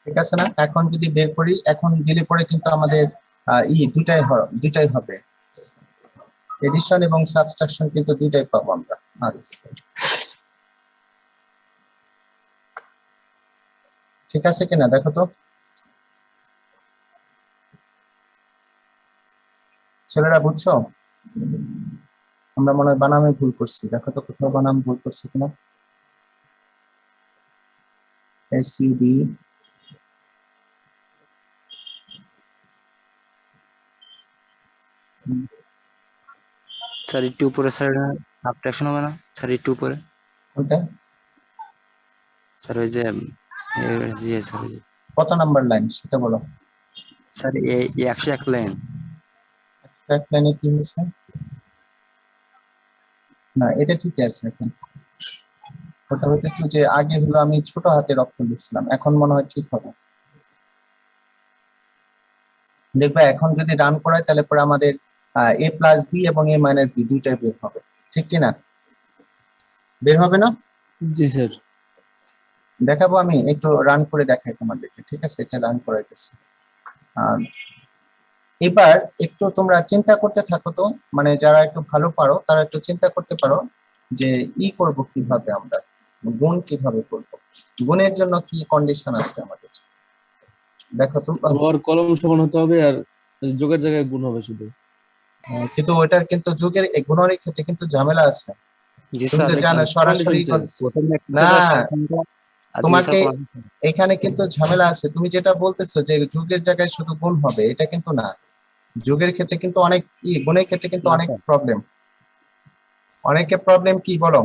A: ঠিক আছে না? এখন যদি বের করি, এখন দিলে পরে কিন্তু আমাদের দুটাই হবে, এডিশন এবং সাবট্রাকশন কিন্তু দুইটাই পাবো আমরা। আর ঠিক আছে কিনা দেখো তো ছেলেরা, বুঝছো? আমরা মনে হয় বানামে ভুল করছি, দেখো তো কোথাও বানাম ভুল করছি কিনা। SUD
B: স্যার একটু উপরে স্যার, সাবট্রাকশন হবে না স্যার? একটু উপরে
A: কোনটা?
B: স্যার, ওই যে স্যার, ওই যে
A: কত নাম্বার লাইন সেটা বলো।
B: স্যার এই 101 লাইন।
A: এক লাইনে কি হয়েছে? না এটা ঠিক আছে। এখন ওটা হইতেছে যে আগে হলো আমি ছোট হাতের অক্ষর লিখছিলাম, এখন মনে হয় ঠিক হবে। দেখবে এখন যদি রান করায় তাহলে পরে আমাদের A+B এবং A-B দুইটাই বের হবে, ঠিক কিনা? বের হবে না?
D: জি স্যার।
A: দেখাবো, আমি একটু রান করে দেখাই তোমাদেরকে, ঠিক আছে? এটা রান করাইতেছি। এবার একটু তোমরা চিন্তা করতে থাকো তো, মানে যারা একটু ভালো পারো তারা একটু চিন্তা করতে পারো যে করব কিভাবে, আমরা গুণ কিভাবে করব, গুণের জন্য কি কন্ডিশন আছে আমাদের। দেখো তোমরা,
D: ওর কলম সমান হতে হবে আর যোগের জায়গায় গুণ হবে শুধু।
A: কিন্তু ওটার কিন্তু যুগের এই গুণের ক্ষেত্রে কিন্তু ঝামেলা আছে।
B: জি
A: তুমি
B: স্যার
A: তো জানো সরাসরি
B: প্রথম
A: না,
B: আর
A: তোমাকে
B: দ্বিতীয় সংখ্যা
A: এখানে কিন্তু ঝামেলা আছে। তুমি যেটা বলতেছো যে যুগের জায়গায় শুধু গুণ হবে, এটা কিন্তু না। যুগের ক্ষেত্রে কিন্তু অনেক গুণের ক্ষেত্রে কিন্তু
B: না
A: অনেক
B: স্যার।
A: প্রবলেম, অনেকে প্রবলেম কি বলো।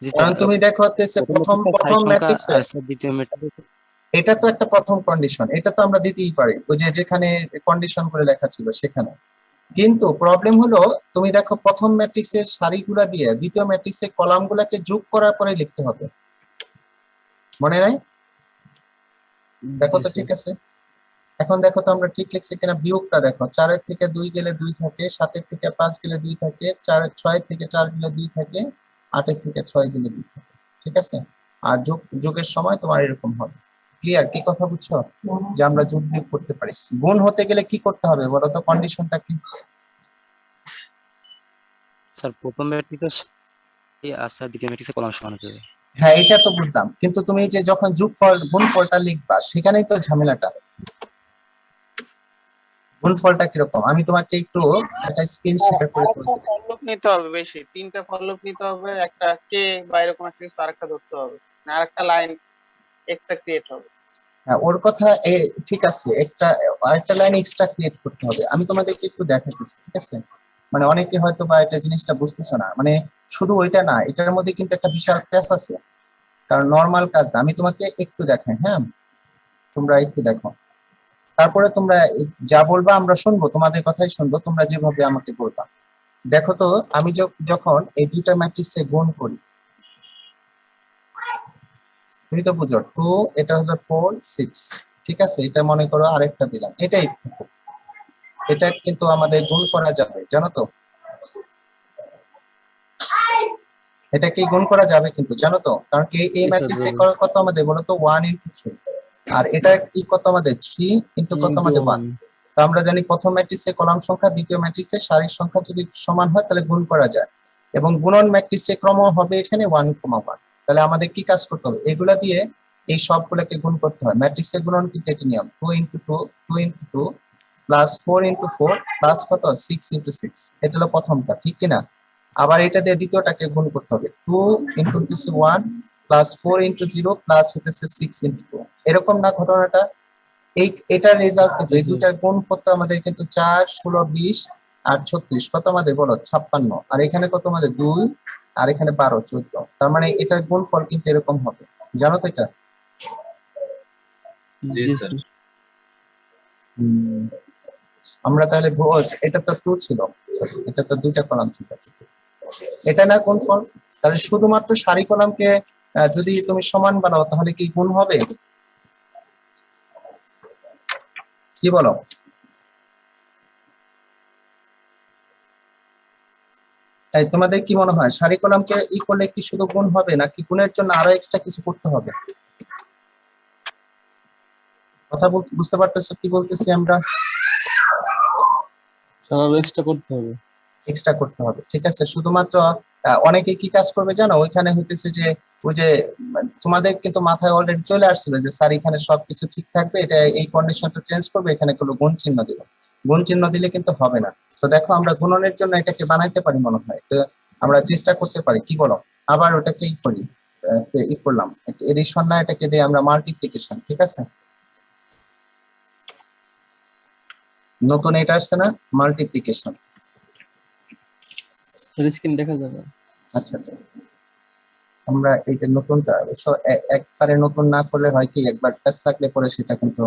B: জি স্যার,
A: কারণ তুমি দেখো হচ্ছে প্রথম প্রথম
B: সংখ্যা
A: ম্যাট্রিক্সে,
B: আর স্যার দ্বিতীয় ম্যাট্রিক্স।
A: এটা তো একটা প্রথম কন্ডিশন, এটা তো আমরা দিতেই পারি, ওই যে যেখানে কন্ডিশন করে লেখা ছিল সেখানে। কিন্তু প্রবলেম হলো, তুমি দেখো প্রথম ম্যাট্রিক্সের সারিগুলা দিয়ে দ্বিতীয় ম্যাট্রিক্সের কলামগুলোকে যোগ করার পরে লিখতে হবে, মনে নাই? দেখো তো, ঠিক আছে। এখন দেখো তো আমরা ঠিক লিখছি কিনা, বিয়োগটা দেখো, 4 থেকে 2 গেলে 2 থাকে, 7 থেকে 5 গেলে 2 থাকে, 6 থেকে 4 গেলে 2 থাকে, 8 থেকে 6 গেলে 2 থাকে, ঠিক আছে। আর যোগের সময় তোমার এরকম হবে। ক্লিয়ার? কি কথা বুঝছো যে আমরা যোগ বিয়োগ করতে পারি। গুণ হতে গেলে কি করতে হবে বলো তো, কন্ডিশনটা কি?
B: স্যার প্রথম ম্যাট্রিক্স আর স্যার দ্বিতীয় ম্যাট্রিক্সে কলাম সমান হতে হবে।
A: হ্যাঁ, এটা তো বুঝলাম, কিন্তু তুমি যে যখন যোগফল গুণফলটা লিখবা সেখানেই তো ঝামেলাটা। গুণফলটা কিরকম আমি তোমাকে একটু একটা স্ক্রিন শেয়ার করে
C: আরেকটা ফললুপ নিতে হবে, বেশি 3টা ফললুপ নিতে হবে, একটা কে বা এরকম একটা কিছু আরেকটা ধরতে হবে, আরেকটা লাইন এক্সট্রা ক্রিয়েট হবে।
A: হ্যাঁ, ওর কথা ঠিক আছে, আরেকটা লাইন এক্সট্রা ক্রিয়েট করতে হবে। আমি তোমাদেরকে একটু দেখাতেছি, ঠিক আছে। মানে অনেকে হয়তো বা এটা জিনিসটা বুঝতেছো না, মানে শুধু ওইটা না, এটার মধ্যে কিন্তু একটা বিশাল ক্যাচ আছে। কারণ নর্মাল কাজ না, আমি তোমাকে একটু দেখাই, হ্যাঁ তোমরা একটু দেখো, তারপরে তোমরা যা বলবা আমরা শুনবো, তোমাদের কথাই শুনবো, তোমরা যেভাবে আমাকে বলবা। দেখো তো, আমি যখন এই দুইটা ম্যাট্রিক্সে গুণ করি, তুমি তো বুঝো 2, এটা হলো 4 6, ঠিক আছে। এটা মনে করো আরেকটা দিলাম, এটাই থাকুক। এটা কিন্তু আমাদের গুণ করা যাবে, জানো তো, এটা কি গুণ করা যাবে কিন্তু, জানো তো। কারণ কি এই ম্যাট্রিক্সে কত আমাদের বলো তো, 1 × 3, আর এটা কি কত আমাদের 3 × কত আমাদের 1। তো আমরা জানি প্রথম ম্যাট্রিক্সের কলাম সংখ্যা দ্বিতীয় ম্যাট্রিক্সের সারির সংখ্যা যদি সমান হয় তাহলে গুণ করা যায়, এবং গুণন ম্যাট্রিক্সের ক্রম হবে এখানে 1, 1। তাহলে আমাদের কি কাজ করতে হবে, এগুলা দিয়ে এই সবগুলোকে গুণ করতে হয়। ম্যাট্রিক্সের গুণন কিন্তু একটি নিয়ম, 2 × 2 2 × 2 প্লাস 4 × 4 প্লাস কত 6 × 6, এটা হলো প্রথমটা, ঠিক কিনা। আবার এটা দিয়ে দ্বিতীয়টাকে গুণ করতে হবে, 2 × 1 প্লাস 4 × 0 প্লাস হতেছে 6 × 2, এরকম না ঘটনাটা। এটার রেজাল্ট কিন্তু এই দুটার গুণ করতে আমাদের কিন্তু 4 16 20 আর 36 কত আমাদের বলো 56, আর এখানে কত আমাদের 2, আর এখানে 12 14, তার মানে এটার গুণফল কিন্তু এরকম হবে, জানো তো এটা।
D: জি স্যার।
A: আমরা তাহলে এটা তো 2 ছিল, এটা তো দুইটা কলাম ছিল, এটা না গুণফল। তাহলে শুধুমাত্র সারি কলামকে যদি তুমি সমান বানাও তাহলে কি গুণ হবে, কি বলো? তাই তোমাদের কি মনে হয়, সারি কলামকে করলে কি শুধু গুণ হবে, নাকি গুণের জন্য আরো এক্সট্রা কিছু করতে হবে? কথা বুঝতে পারতেছো কি বলতেছি আমরা?
D: আরো এক্সট্রা করতে হবে।
A: এক্সট্রা করতে হবে, ঠিক আছে। শুধুমাত্র অনেকে কি কাজ করবে জানো, ওইখানে হইতেছে যে ওই যে তোমাদের কিন্তু মাথায় অলরেডি চলে আসছিল যে স্যার এখানে সবকিছু ঠিক থাকবে, এটা এই কন্ডিশনটা চেঞ্জ করবে, এখানে কোনো গুণ চিহ্ন দিব। গুণ চিহ্ন দিলে কিন্তু হবে না। তো দেখো আমরা গুণনের জন্য এটাকে বানাইতে পারি মনে হয়, তো আমরা চেষ্টা করতে পারি, কি বলো? আবার ওটাকে করি, করলাম এডিশন না, এটাকে দিয়ে আমরা মাল্টিপ্লিকেশন, ঠিক আছে। নতুন এটা আসছে না, মাল্টিপ্লিকেশন।
D: স্ক্রিন দেখা যাবে।
A: আচ্ছা আচ্ছা, আমরা এইটা নতুনটা অবশ্য একবারে নতুন না করলে হয় কি, একবার টেস্ট থাকলে পরে সেটা কিন্তু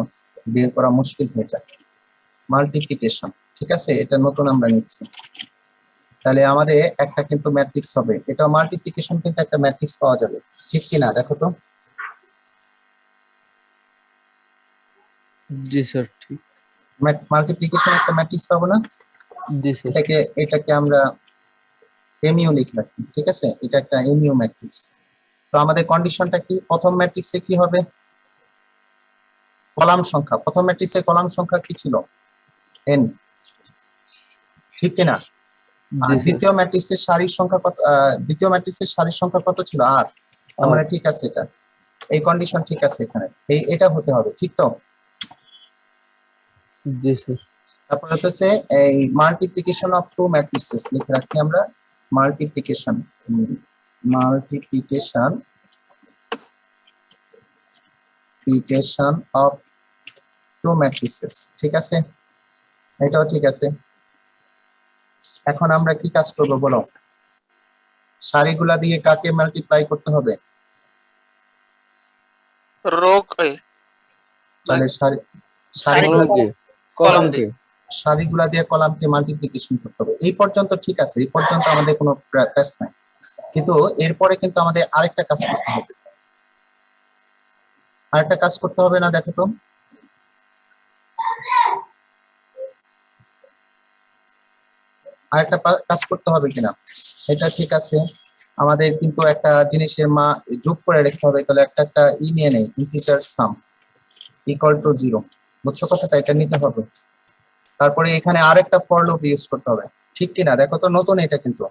A: বের করা মুশকিল হয়ে যায়। মাল্টিপ্লিকেশন, ঠিক আছে, এটা নতুন আমরা নিচ্ছি। তাহলে আমাদের একটা কিন্তু ম্যাট্রিক্স হবে, এটা মাল্টিপ্লিকেশন কিন্তু একটা ম্যাট্রিক্স পাওয়া যাবে, ঠিক কিনা দেখো তো।
D: জি স্যার, ঠিক।
A: মাল্টিপ্লিকেশন একটা ম্যাট্রিক্স পাবো না?
D: জি স্যার।
A: এটাকে আমরা এমইউ লিখলাম, ঠিক আছে, এটা একটা এমইউ ম্যাট্রিক্স। তো আমাদের কন্ডিশনটা কি, প্রথম ম্যাট্রিক্সে কি হবে, কলাম সংখ্যা, প্রথম ম্যাট্রিক্সের কলাম সংখ্যা কি ছিল n, ঠিক কিনা? আর
D: জি স্যার।
A: দ্বিতীয় ম্যাট্রিক্সের সারির সংখ্যা কত? দ্বিতীয় ম্যাট্রিক্সের সারির সংখ্যা কত ছিল? আর তার মানে ঠিক আছে, এটা এই কন্ডিশন ঠিক আছে, এখানে এটা হতে হবে, ঠিক তো?
D: জি স্যার।
A: তারপর হচ্ছে এই মাল্টিপ্লিকেশন অফ টু ম্যাট্রিক্সেস লিখে রাখি আমরা, মাল্টিপ্লিকেশন অফ টু ম্যাট্রিক্সেস, ঠিক আছে, এটাও ঠিক আছে। এখন আমরা কি কাজ করব বলো? সারিগুলা দিয়ে কাকে মাল্টিপ্লাই করতে হবে? তাহলে সারিগুলা
D: কলামকে
C: কলামকে।
A: সারিগুলা দিয়ে কলামকে মাল্টিপ্লিকেশন করতে হবে। এই পর্যন্ত ঠিক আছে, এই পর্যন্ত আমাদের কোনো কাজ নাই, কিন্তু এরপরে কিন্তু আমাদের আরেকটা কাজ করতে হবে। আরেকটা কাজ করতে হবে না? দেখো তো, আরেকটা কাজ করতে হবে কিনা? এটা ঠিক আছে, আমাদের কিন্তু একটা জিনিসের যোগ করে রাখতে হবে, তাহলে একটা নিয়ে নেই, ইন্টিজার সাম ইকুয়াল টু 0, বুঝছো কথাটা? এটা নিতে হবে। তারপরে এখানে আরেকটা ফর লুপ ইউজ করতে হবে, ঠিক কিনা? দেখো তো, নতুন এটা কিন্তু।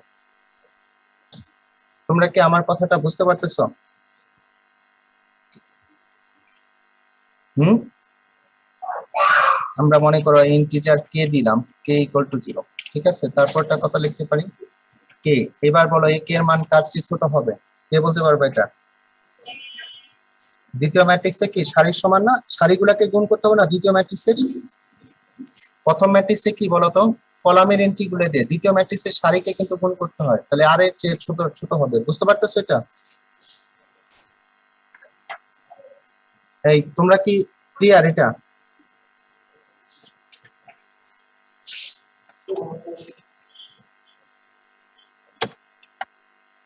A: তোমরা কি আমার কথাটা বুঝতে পারতেছো? আমরা মনে করো ইন্টিজার কে দিলাম, কে ইকুয়াল টু 0, ঠিক আছে? তারপরটা কত লিখতে পারি? কে। এবার বলো এই কে এর মান কার চেয়ে ছোট হবে? কে বলতে পারবে এটা? দ্বিতীয় ম্যাট্রিক্সে কি সারির সমান না? সারিগুলাকে গুণ করতে হবে না দ্বিতীয় ম্যাট্রিক্সের? প্রথম ম্যাট্রিক্সে কি বলতো, কলামের এন্ট্রি গুলো দিয়ে, দ্বিতীয় ম্যাট্রিক্সের সারিকে কিন্তু গুণ করতে হয়, তাহলে আর এর চেয়ে ছোট হবে, বুঝতে পারতেছো এটা? এই তোমরা কি ক্লিয়ার এটা?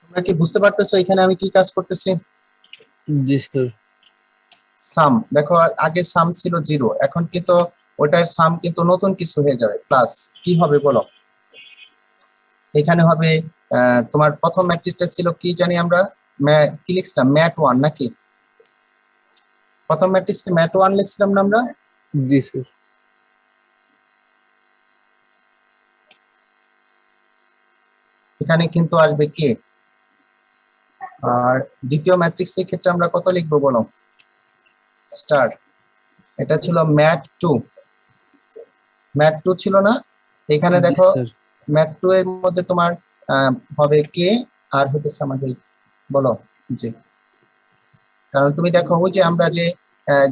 A: তোমরা কি বুঝতে পারতেছো এখানে আমি কি কাজ করতেছি?
D: জি স্যার।
A: সাম, দেখো আগে সাম ছিল 0, এখন কিন্তু ওটার সাম কিন্তু নতুন কিছু হয়ে যাবে, প্লাস কি হবে বলো? এখানে হবে তোমার প্রথম ম্যাট্রিক্সটা ছিল কি জানি আমরা, কি লিখছিলাম? ম্যাট 1 নাকি? প্রথম ম্যাট্রিক্সকে ম্যাট 1 লিখছিলাম না আমরা?
D: জি স্যার।
A: এখানে কিন্তু আসবে কে। আর দ্বিতীয় ম্যাট্রিক্সের ক্ষেত্রে আমরা কত লিখবো বলো? স্টার। এটা ছিল ম্যাট 2, ম্যাট 2 ছিল না? এখানে
D: জি
A: দেখো
D: স্যার।
A: ম্যাট 2 এর মধ্যে তোমার হবে কে, আর হতেছে আমাদের বলো জি। কারণ তুমি দেখো ওই যে আমরা যে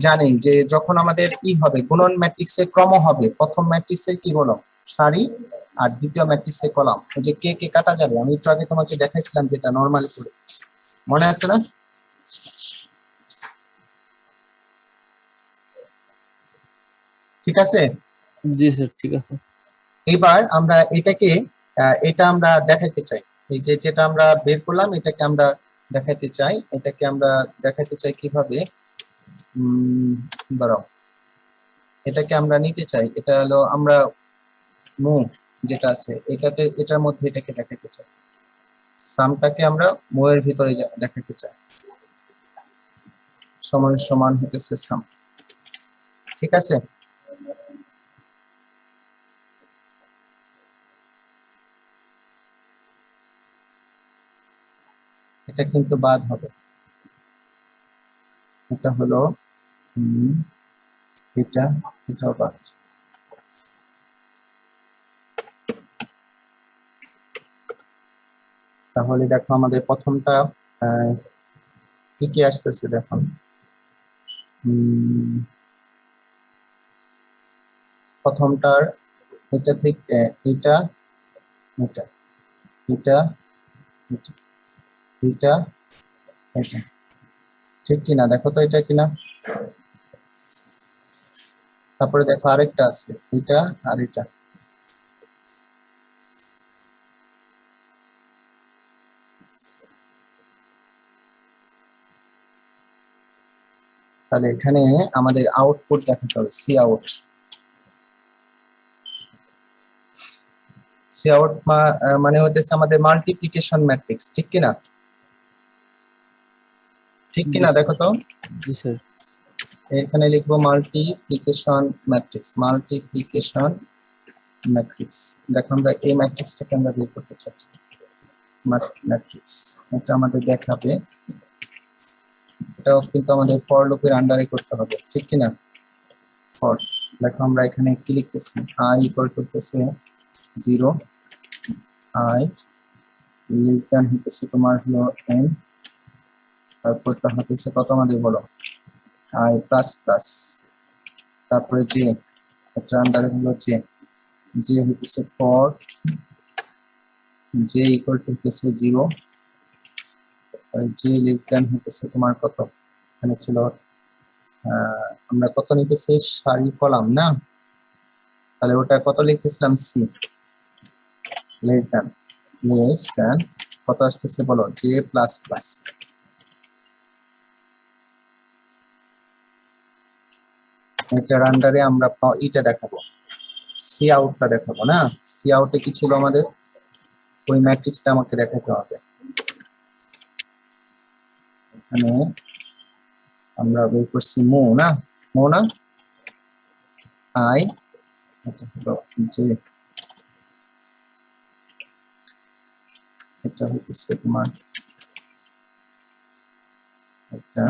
A: জানি যে যখন আমাদের কি হবে, গুণন ম্যাট্রিক্সের ক্রম হবে, প্রথম ম্যাট্রিক্সের কি বলো? সারি, আর দ্বিতীয় ম্যাট্রিক্সের কলাম। ওই যে কে কে কাটা যাবে, আমি একটু আগে তোমাকে দেখাইছিলাম যেটা নরমালি করে, মনে আছে না? ঠিক আছে,
D: জি স্যার, ঠিক আছে।
A: এবার আমরা এটাকে এটা আমরা দেখাইতে চাই, এই যে যেটা আমরা বের করলাম এটাকে আমরা দেখাইতে চাই, এটাকে আমরা দেখাইতে চাই কিভাবে, দাঁড়াও, এটাকে আমরা নিতে চাই, এটা হলো আমরা মুভ যেটা আছে এটাতে, এটার মধ্যে এটাকে দেখাইতে চাই, সামটাকে আমরা মুভের ভিতরে দেখাইতে চাই, সময়ের সমান হতেছে সাম, ঠিক আছে? এটা কিন্তু বাদ হবে, এটা হলো এটাও বাদ। তাহলে দেখো আমাদের প্রথমটা কি কি আসতেছে দেখো, প্রথমটার এটা ঠিক এটা এটা এটা এটা এটা এটা, ঠিক কিনা? দেখো তো এটা কিনা। তারপরে দেখো আরেকটা আছে এটা আর এটা, তাহলে এখানে আমাদের আউটপুট দেখাতে হবে, সি আউট। সি আউট মানে হতেছে আমাদের মাল্টিপ্লিকেশন ম্যাট্রিক্স, ঠিক কিনা? ঠিক কিনা দেখো তো?
D: জি স্যার।
A: এখানে লিখবো মাল্টিপ্লিকেশন ম্যাট্রিক্স, মাল্টিপ্লিকেশন ম্যাট্রিক্স। দেখো আমরা এই ম্যাট্রিক্সটাকে আমরা বের করতে চাচ্ছি, ম্যাট্রিক্স। এটা আমাদের দেখাবে, এটাও কিন্তু আমাদের ফর লুপের আন্ডারে করতে হবে, ঠিক কিনা? ফর, দেখো আমরা এখানে কি লিখতেছি, i ইকুয়াল করতেছে 0, i লেস দ্যান হইতেছে তোমার হলো n, তারপরটা হতেছে কত আমাদের বলো, i প্লাস প্লাস, তারপরে যে এটা আন্ডারে হলো যে হইতেছে ফর j ইকুয়াল হইতেছে 0, আর j লেস দ্যান হইতেছে তোমার কত, এখানে ছিল আমরা কত নিতেছি সারি কলাম না, তাহলে ওটা কত লিখতেছিলাম সি, লেস দ্যান কত আসতেছে বলো, j প্লাস প্লাস। এটার আন্ডারে আমরা এটা দেখাবো, সি আউটটা দেখাবো না, সি আউটে কি ছিল আমাদের, ওই ম্যাট্রিক্সটা আমাকে দেখাতে হবে। এখানে আমরা বের করছি মো না, আই, এটা হলো যে এটা হচ্ছে তোমার এটা,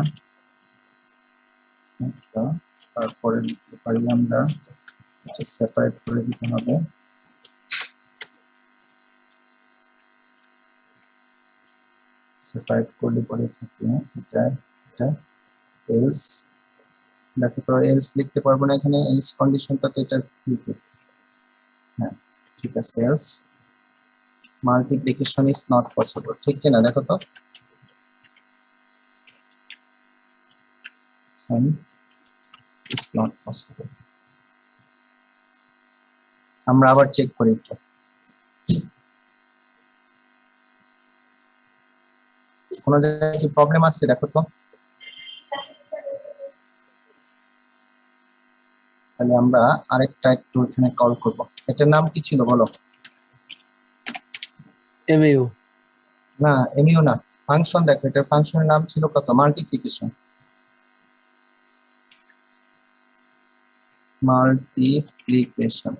A: তারপরে লিখতে পারি আমরা, এটা সেপারেট করে দিতে হবে, সেপারেট করলে পরে থাকে এটা এলস। দেখো তো এলস লিখতে পারবো না এখানে, এলস কন্ডিশনটা তো এটা লিখতে, হ্যাঁ ঠিক আছে, else multiplication is not possible, ঠিক কিনা? দেখো তো সাইন ইজ নট পসিবল। আমরা আবার চেক করি একটু, কোনো জায়গায় কি প্রবলেম আছে দেখো তো, তাহলে আমরা আরেকটা একটু এখানে কল করব। এটার নাম কি ছিল বলো?
D: এমইউ।
A: না এমইউ না, ফাংশন। দেখো এটার ফাংশনের নাম ছিল কত, মাল্টিপ্লিকেশন, মাল্টিপ্লিকেশন।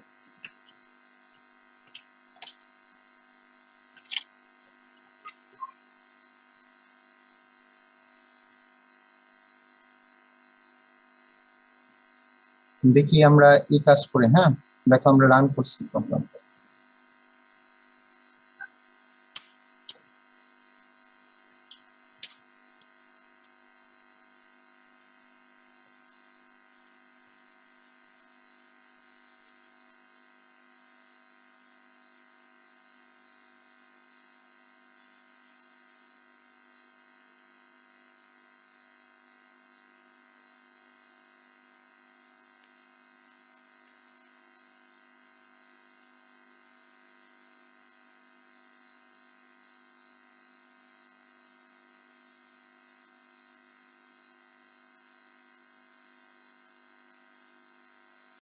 A: দেখি আমরা এই কাজ করে, হ্যাঁ দেখো আমরা রান করছি প্রোগ্রামটা,